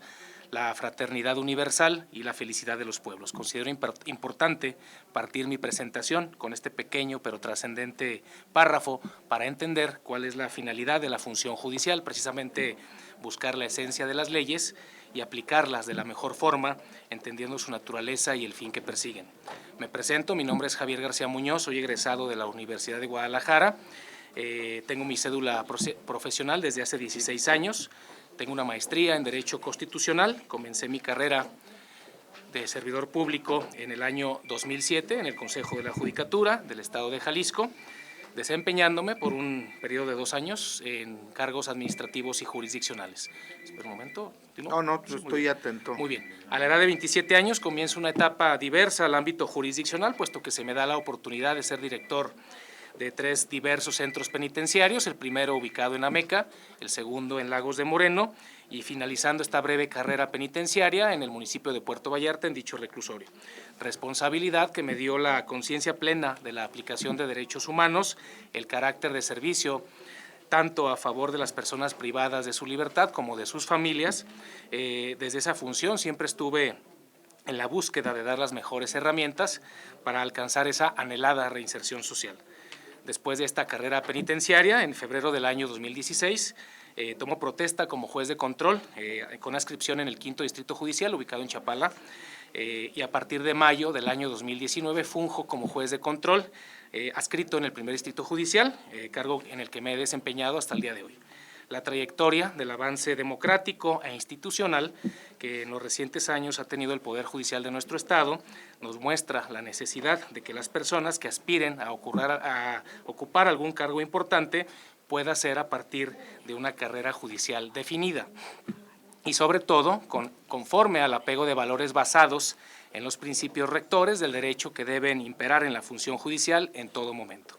la fraternidad universal y la felicidad de los pueblos. Considero importante partir mi presentación con este pequeño pero trascendente párrafo para entender cuál es la finalidad de la función judicial, precisamente buscar la esencia de las leyes y aplicarlas de la mejor forma, entendiendo su naturaleza y el fin que persiguen. Me presento, mi nombre es Javier García Muñoz, soy egresado de la Universidad de Guadalajara, tengo mi cédula profesional desde hace 16 años, tengo una maestría en Derecho Constitucional, comencé mi carrera de servidor público en el año 2007 en el Consejo de la Judicatura del Estado de Jalisco, desempeñándome por un periodo de 2 años en cargos administrativos y jurisdiccionales. Espera un momento. No, estoy atento. Muy bien. A la edad de 27 años comienzo una etapa diversa al ámbito jurisdiccional, puesto que se me da la oportunidad de ser director de 3 diversos centros penitenciarios, el primero ubicado en Ameca, el segundo en Lagos de Moreno, y finalizando esta breve carrera penitenciaria en el municipio de Puerto Vallarta, en dicho reclusorio. Responsabilidad que me dio la conciencia plena de la aplicación de derechos humanos, el carácter de servicio tanto a favor de las personas privadas de su libertad como de sus familias. Desde esa función siempre estuve en la búsqueda de dar las mejores herramientas para alcanzar esa anhelada reinserción social. Después de esta carrera penitenciaria, en febrero del año 2016, tomo protesta como juez de control con adscripción en el 5º Distrito Judicial, ubicado en Chapala, y a partir de mayo del año 2019 funjo como juez de control, adscrito en el 1er Distrito Judicial, cargo en el que me he desempeñado hasta el día de hoy. La trayectoria del avance democrático e institucional que en los recientes años ha tenido el Poder Judicial de nuestro Estado nos muestra la necesidad de que las personas que aspiren a ocupar algún cargo importante pueda ser a partir de una carrera judicial definida y sobre todo conforme al apego de valores basados en los principios rectores del derecho que deben imperar en la función judicial en todo momento.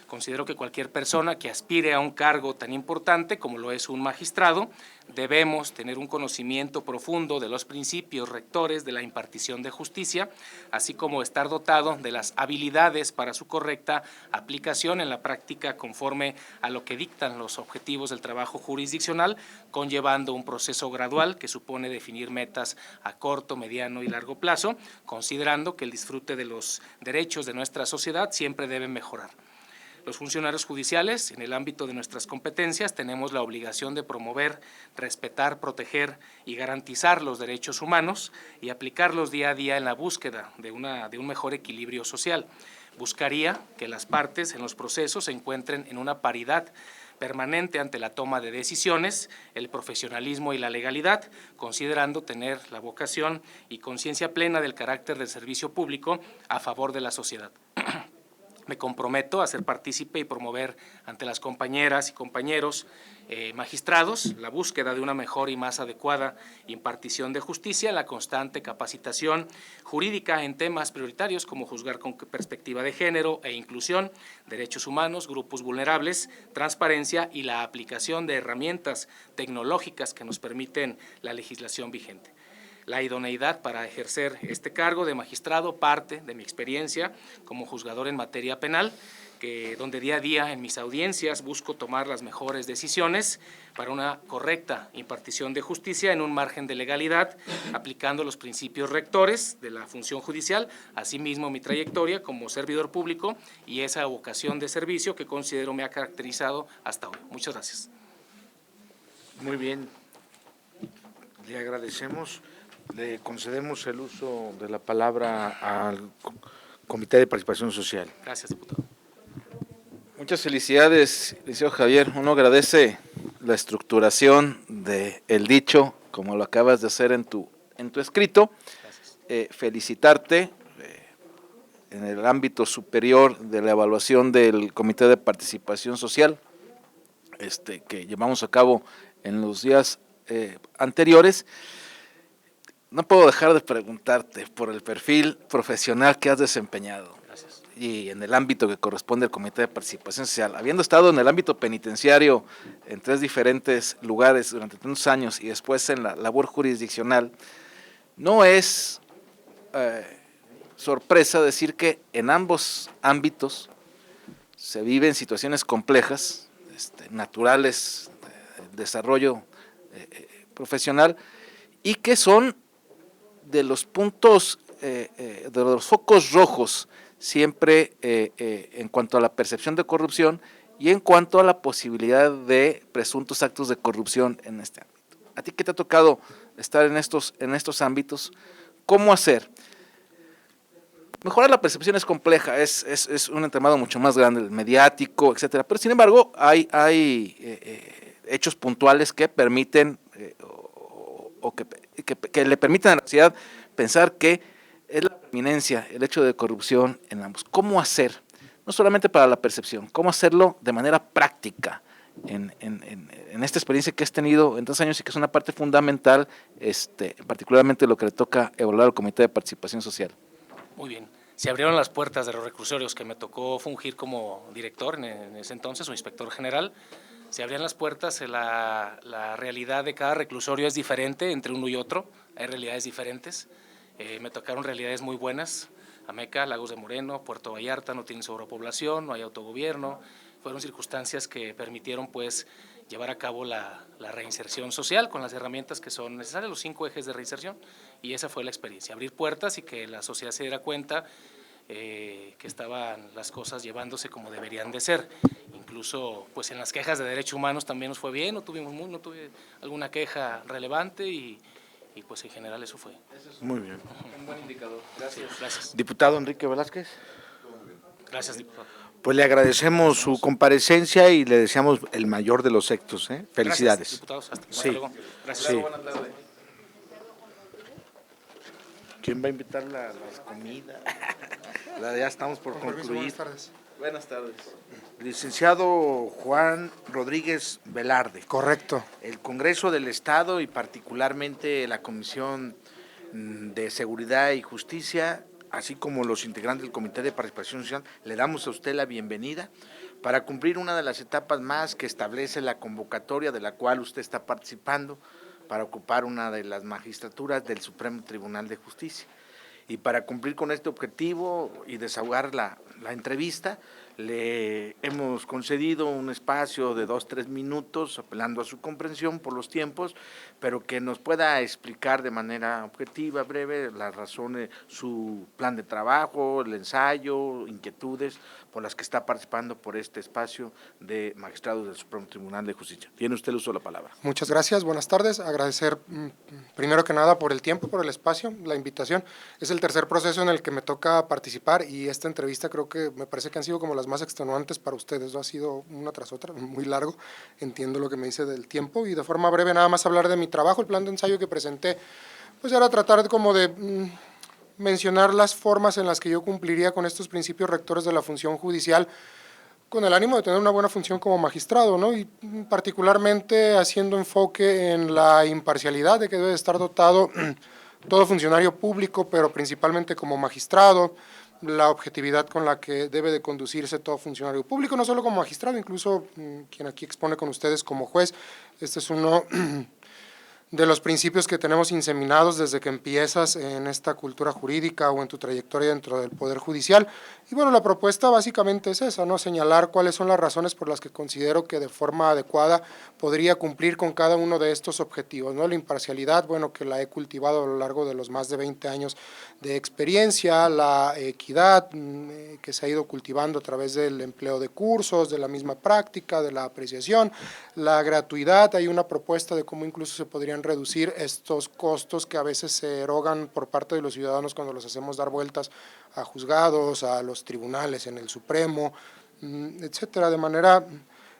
Considero que cualquier persona que aspire a un cargo tan importante como lo es un magistrado, debemos tener un conocimiento profundo de los principios rectores de la impartición de justicia, así como estar dotado de las habilidades para su correcta aplicación en la práctica conforme a lo que dictan los objetivos del trabajo jurisdiccional, conllevando un proceso gradual que supone definir metas a corto, mediano y largo plazo, considerando que el disfrute de los derechos de nuestra sociedad siempre debe mejorar. Los funcionarios judiciales, en el ámbito de nuestras competencias, tenemos la obligación de promover, respetar, proteger y garantizar los derechos humanos y aplicarlos día a día en la búsqueda de un mejor equilibrio social. Buscaría que las partes en los procesos se encuentren en una paridad permanente ante la toma de decisiones, el profesionalismo y la legalidad, considerando tener la vocación y conciencia plena del carácter del servicio público a favor de la sociedad. Me comprometo a ser partícipe y promover ante las compañeras y compañeros magistrados la búsqueda de una mejor y más adecuada impartición de justicia, la constante capacitación jurídica en temas prioritarios como juzgar con perspectiva de género e inclusión, derechos humanos, grupos vulnerables, transparencia y la aplicación de herramientas tecnológicas que nos permiten la legislación vigente. La idoneidad para ejercer este cargo de magistrado parte de mi experiencia como juzgador en materia penal, donde día a día en mis audiencias busco tomar las mejores decisiones para una correcta impartición de justicia en un margen de legalidad, aplicando los principios rectores de la función judicial, asimismo mi trayectoria como servidor público y esa vocación de servicio que considero me ha caracterizado hasta hoy. Muchas gracias. Muy bien, le agradecemos. Le concedemos el uso de la palabra al Comité de Participación Social. Gracias, diputado. Muchas felicidades, licenciado Javier. Uno agradece la estructuración del dicho, como lo acabas de hacer en tu escrito. Felicitarte en el ámbito superior de la evaluación del Comité de Participación Social que llevamos a cabo en los días anteriores. No puedo dejar de preguntarte por el perfil profesional que has desempeñado. Gracias. Y en el ámbito que corresponde al Comité de Participación Social. Habiendo estado en el ámbito penitenciario en 3 diferentes lugares durante tantos años y después en la labor jurisdiccional, no es sorpresa decir que en ambos ámbitos se viven situaciones complejas, naturales, de desarrollo profesional, y que son de los puntos, de los focos rojos siempre en cuanto a la percepción de corrupción y en cuanto a la posibilidad de presuntos actos de corrupción en este ámbito. ¿A ti qué te ha tocado estar en estos ámbitos? ¿Cómo hacer? Mejorar la percepción es compleja, es un entramado mucho más grande, el mediático, etcétera, pero sin embargo hay hechos puntuales que permiten que le permitan a la sociedad pensar que es la preeminencia, el hecho de corrupción en ambos. ¿Cómo hacer? No solamente para la percepción, cómo hacerlo de manera práctica en esta experiencia que has tenido en 3 años y que es una parte fundamental, particularmente lo que le toca evaluar al Comité de Participación Social. Muy bien. Se abrieron las puertas de los reclusorios que me tocó fungir como director en ese entonces, o inspector general. Se abrían las puertas, la realidad de cada reclusorio es diferente entre uno y otro, hay realidades diferentes. Me tocaron realidades muy buenas, Ameca, Lagos de Moreno, Puerto Vallarta, no tienen sobrepoblación, no hay autogobierno. Fueron circunstancias que permitieron pues llevar a cabo la reinserción social con las herramientas que son necesarias, los 5 ejes de reinserción, y esa fue la experiencia, abrir puertas y que la sociedad se diera cuenta que estaban las cosas llevándose como deberían de ser. Incluso pues en las quejas de derechos humanos también nos fue bien, no tuve alguna queja relevante y pues en general eso fue. Muy bien. Un buen indicador. Gracias. Gracias. Diputado Enrique Velázquez. Gracias, diputado. Pues le agradecemos su comparecencia y le deseamos el mayor de los éxitos. Felicidades. Gracias, diputados. Hasta Sí. luego. Gracias. Sí. Buenas tardes. ¿Quién va a invitar las comidas? Ya estamos por concluir. Buenas tardes. Buenas tardes. Licenciado Juan Rodríguez Velarde. Correcto. El Congreso del Estado y particularmente la Comisión de Seguridad y Justicia, así como los integrantes del Comité de Participación Social, le damos a usted la bienvenida para cumplir una de las etapas más que establece la convocatoria de la cual usted está participando para ocupar una de las magistraturas del Supremo Tribunal de Justicia. Y para cumplir con este objetivo y desahogar la entrevista, le hemos concedido un espacio de 2-3 minutos, apelando a su comprensión por los tiempos, pero que nos pueda explicar de manera objetiva, breve, las razones, su plan de trabajo, el ensayo, inquietudes por las que está participando por este espacio de magistrados del Supremo Tribunal de Justicia. Tiene usted el uso de la palabra. Muchas gracias, buenas tardes. Agradecer primero que nada por el tiempo, por el espacio, la invitación. Es el tercer proceso en el que me toca participar y esta entrevista creo creo que me parece que han sido como las más extenuantes para ustedes, ¿no? Ha sido una tras otra, muy largo, entiendo lo que me dice del tiempo, y de forma breve nada más hablar de mi trabajo. El plan de ensayo que presenté, pues era tratar como de mencionar las formas en las que yo cumpliría con estos principios rectores de la función judicial, con el ánimo de tener una buena función como magistrado, ¿no? Y particularmente haciendo enfoque en la imparcialidad de que debe estar dotado todo funcionario público, pero principalmente como magistrado, la objetividad con la que debe de conducirse todo funcionario público, no solo como magistrado, incluso quien aquí expone con ustedes como juez. Este es uno de los principios que tenemos inseminados desde que empiezas en esta cultura jurídica o en tu trayectoria dentro del Poder Judicial. Y bueno, la propuesta básicamente es esa, ¿no? Señalar cuáles son las razones por las que considero que de forma adecuada podría cumplir con cada uno de estos objetivos, ¿no? La imparcialidad, bueno, que la he cultivado a lo largo de los más de 20 años de experiencia, la equidad, que se ha ido cultivando a través del empleo de cursos, de la misma práctica, de la apreciación, la gratuidad. Hay una propuesta de cómo incluso se podrían reducir estos costos que a veces se erogan por parte de los ciudadanos cuando los hacemos dar vueltas a juzgados, a los tribunales, en el Supremo, etcétera. De manera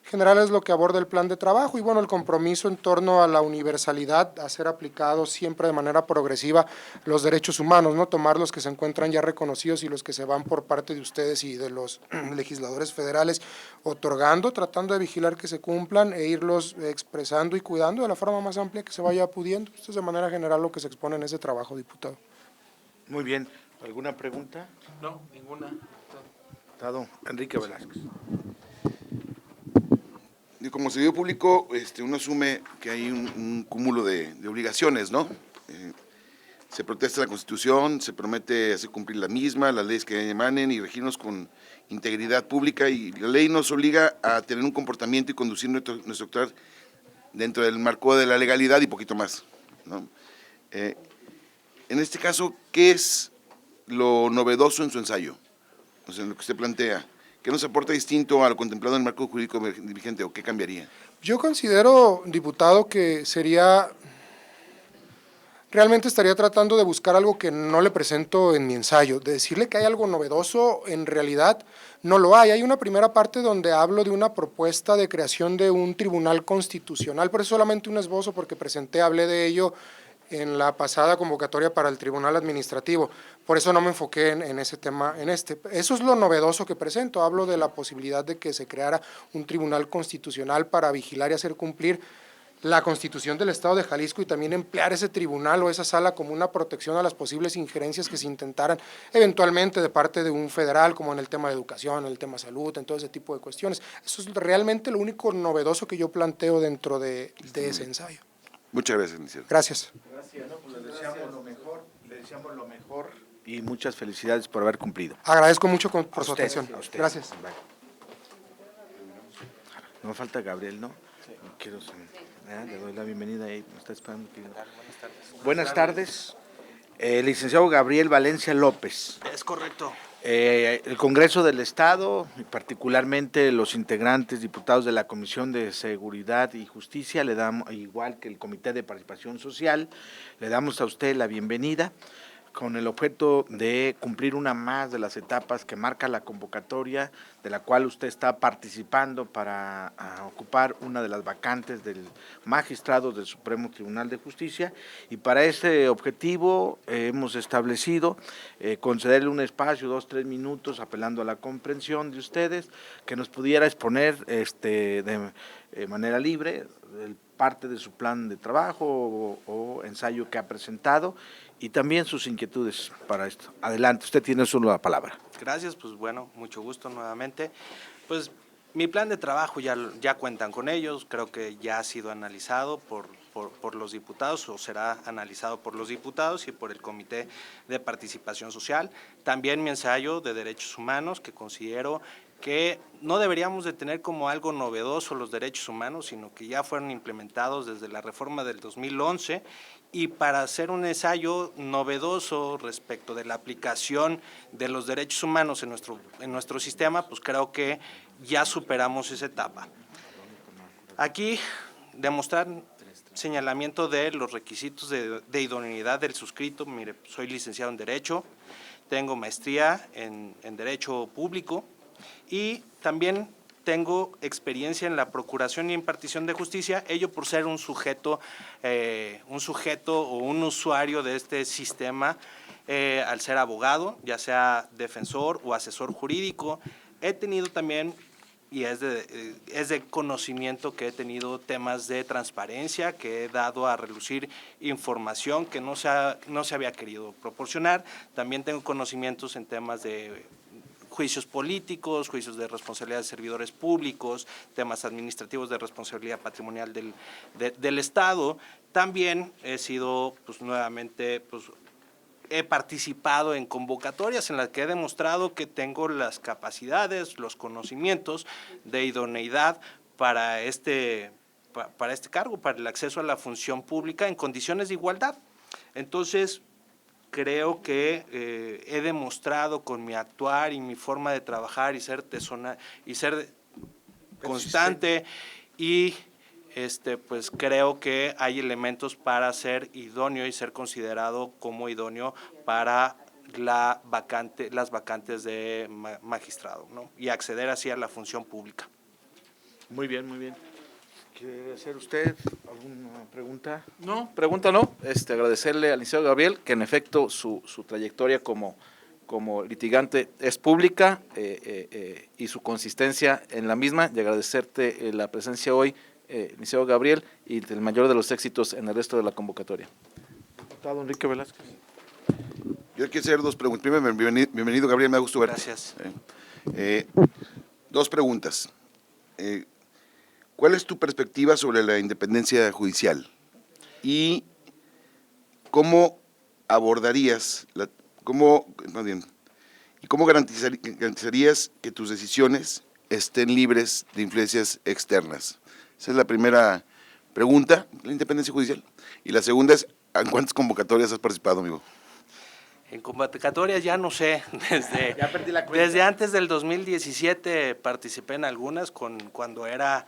general es lo que aborda el plan de trabajo y bueno, el compromiso en torno a la universalidad, a ser aplicados siempre de manera progresiva los derechos humanos, ¿no? Tomar los que se encuentran ya reconocidos y los que se van por parte de ustedes y de los legisladores federales otorgando, tratando de vigilar que se cumplan e irlos expresando y cuidando de la forma más amplia que se vaya pudiendo. Esto es de manera general lo que se expone en ese trabajo, diputado. Muy bien. ¿Alguna pregunta? No, ninguna. Diputado Enrique Velázquez. Y como servidor público, uno asume que hay un cúmulo de obligaciones, ¿no? Se protesta la Constitución, se promete hacer cumplir la misma, las leyes que emanen y regirnos con integridad pública, y la ley nos obliga a tener un comportamiento y conducir nuestro actuar dentro del marco de la legalidad y poquito más, ¿no? En este caso, ¿qué es lo novedoso en su ensayo? O sea, en lo que usted plantea. ¿Qué nos aporta distinto a lo contemplado en el marco jurídico vigente o qué cambiaría? Yo considero, diputado, que realmente estaría tratando de buscar algo que no le presento en mi ensayo. De decirle que hay algo novedoso, en realidad no lo hay. Hay una primera parte donde hablo de una propuesta de creación de un tribunal constitucional, pero es solamente un esbozo porque hablé de ello en la pasada convocatoria para el Tribunal Administrativo. Por eso no me enfoqué en ese tema, Eso es lo novedoso que presento. Hablo de la posibilidad de que se creara un tribunal constitucional para vigilar y hacer cumplir la Constitución del Estado de Jalisco y también emplear ese tribunal o esa sala como una protección a las posibles injerencias que se intentaran eventualmente de parte de un federal, como en el tema de educación, en el tema de salud, en todo ese tipo de cuestiones. Eso es realmente lo único novedoso que yo planteo dentro de ese ensayo. Muchas gracias, licenciado. Gracias. Gracias, ¿no? Pues le deseamos lo mejor y muchas felicidades por haber cumplido. Agradezco mucho por su atención. A usted. Gracias. Bye. No falta Gabriel, ¿no? Sí. Le doy la bienvenida ahí. Me está esperando. Buenas tardes. Buenas tardes. Licenciado Gabriel Valencia López. Es correcto. El Congreso del Estado, y particularmente los integrantes, diputados de la Comisión de Seguridad y Justicia, le damos, igual que el Comité de Participación Social, le damos a usted la bienvenida con el objeto de cumplir una más de las etapas que marca la convocatoria, de la cual usted está participando para ocupar una de las vacantes del magistrado del Supremo Tribunal de Justicia, y para ese objetivo hemos establecido concederle un espacio, 2-3 minutos, apelando a la comprensión de ustedes, que nos pudiera exponer de manera libre parte de su plan de trabajo o ensayo que ha presentado, y también sus inquietudes para esto. Adelante, usted tiene solo la palabra. Gracias, pues bueno, mucho gusto nuevamente. Pues mi plan de trabajo ya cuentan con ellos, creo que ya ha sido analizado por los diputados o será analizado por los diputados y por el Comité de Participación Social. También mi ensayo de derechos humanos, que considero que no deberíamos de tener como algo novedoso los derechos humanos, sino que ya fueron implementados desde la reforma del 2011, y para hacer un ensayo novedoso respecto de la aplicación de los derechos humanos en nuestro sistema, pues creo que ya superamos esa etapa. Aquí demostrar señalamiento de los requisitos de idoneidad del suscrito. Mire, soy licenciado en Derecho, tengo maestría en Derecho Público y también tengo experiencia en la procuración y impartición de justicia, ello por ser un sujeto o un usuario de este sistema, al ser abogado, ya sea defensor o asesor jurídico. He tenido también, y es de conocimiento que he tenido temas de transparencia, que he dado a relucir información que no se había querido proporcionar. También tengo conocimientos en temas de juicios políticos, juicios de responsabilidad de servidores públicos, temas administrativos de responsabilidad patrimonial del Estado. También he sido, pues nuevamente, pues he participado en convocatorias en las que he demostrado que tengo las capacidades, los conocimientos de idoneidad para este cargo, para el acceso a la función pública en condiciones de igualdad. Entonces, creo que he demostrado con mi actuar y mi forma de trabajar y ser constante y pues creo que hay elementos para ser idóneo y ser considerado como idóneo para las vacantes de magistrado, ¿no? Y acceder así a la función pública. Muy bien, muy bien. ¿Quiere hacer usted alguna pregunta? No, pregunta no. Agradecerle al licenciado Gabriel que en efecto su trayectoria como litigante es pública y su consistencia en la misma, y agradecerte la presencia hoy, licenciado Gabriel, y el mayor de los éxitos en el resto de la convocatoria. Diputado Enrique Velázquez. Yo quiero hacer dos preguntas. Primero, bienvenido Gabriel, me da gusto verte. Gracias. Dos preguntas. ¿Cuál es tu perspectiva sobre la independencia judicial? Y ¿cómo abordarías, cómo garantizarías que tus decisiones estén libres de influencias externas? Esa es la primera pregunta, la independencia judicial. Y la segunda es, ¿en cuántas convocatorias has participado, amigo? En convocatorias ya no sé, desde antes del 2017 participé en algunas cuando era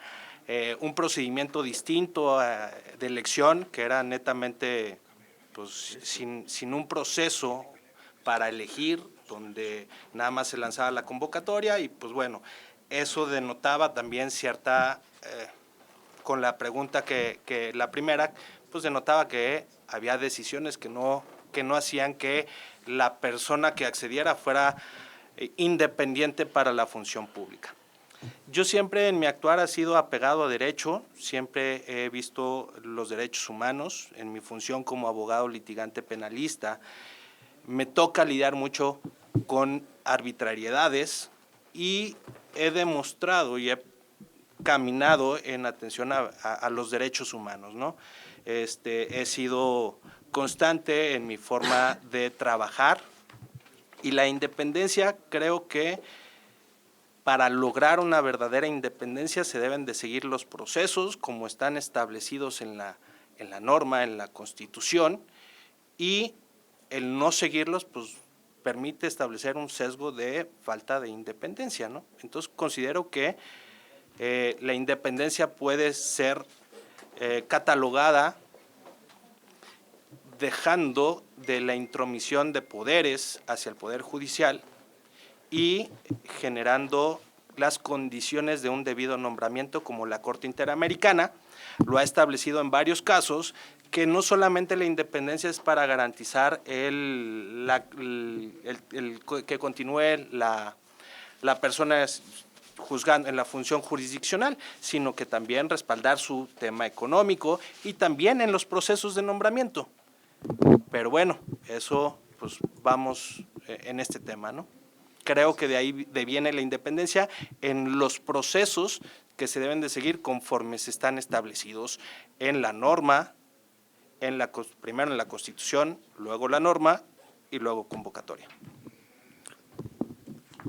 un procedimiento distinto de elección, que era netamente pues, sin un proceso para elegir, donde nada más se lanzaba la convocatoria y pues bueno, eso denotaba también cierta, con la pregunta que la primera, pues denotaba que había decisiones que no hacían que la persona que accediera fuera independiente para la función pública. Yo siempre en mi actuar he sido apegado a derecho, siempre he visto los derechos humanos en mi función como abogado litigante penalista. Me toca lidiar mucho con arbitrariedades y he demostrado y he caminado en atención a los derechos humanos, ¿no? He sido constante en mi forma de trabajar y la independencia, creo que para lograr una verdadera independencia se deben de seguir los procesos como están establecidos en la norma, en la Constitución, y el no seguirlos pues permite establecer un sesgo de falta de independencia, ¿no? Entonces considero que la independencia puede ser catalogada dejando de la intromisión de poderes hacia el Poder Judicial y generando las condiciones de un debido nombramiento, como la Corte Interamericana lo ha establecido en varios casos, que no solamente la independencia es para garantizar que continúe la persona juzgando en la función jurisdiccional, sino que también respaldar su tema económico y también en los procesos de nombramiento. Pero bueno, eso pues vamos en este tema, ¿no? Creo que de ahí viene la independencia en los procesos que se deben de seguir conforme se están establecidos en la norma, primero en la Constitución, luego la norma y luego convocatoria.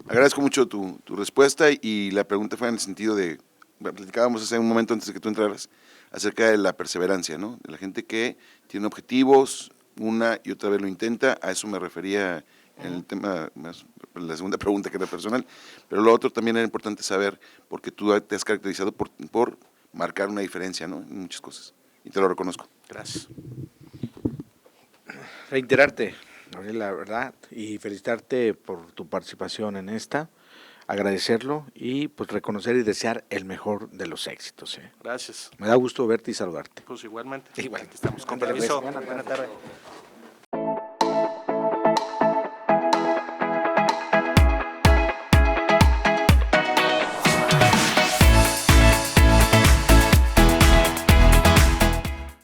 Agradezco mucho tu respuesta y la pregunta fue en el sentido de, platicábamos hace un momento antes de que tú entraras, acerca de la perseverancia, ¿no? De la gente que tiene objetivos, una y otra vez lo intenta, a eso me refería en el tema, más, la segunda pregunta que era personal, pero lo otro también era importante saber, porque tú te has caracterizado por marcar una diferencia, ¿no? En muchas cosas, y te lo reconozco. Gracias. Reiterarte Gabriel, la verdad, y felicitarte por tu participación en esta, agradecerlo y pues reconocer y desear el mejor de los éxitos. Gracias. Me da gusto verte y saludarte. Pues igualmente. Igual. Aquí estamos con permiso. Buena tarde.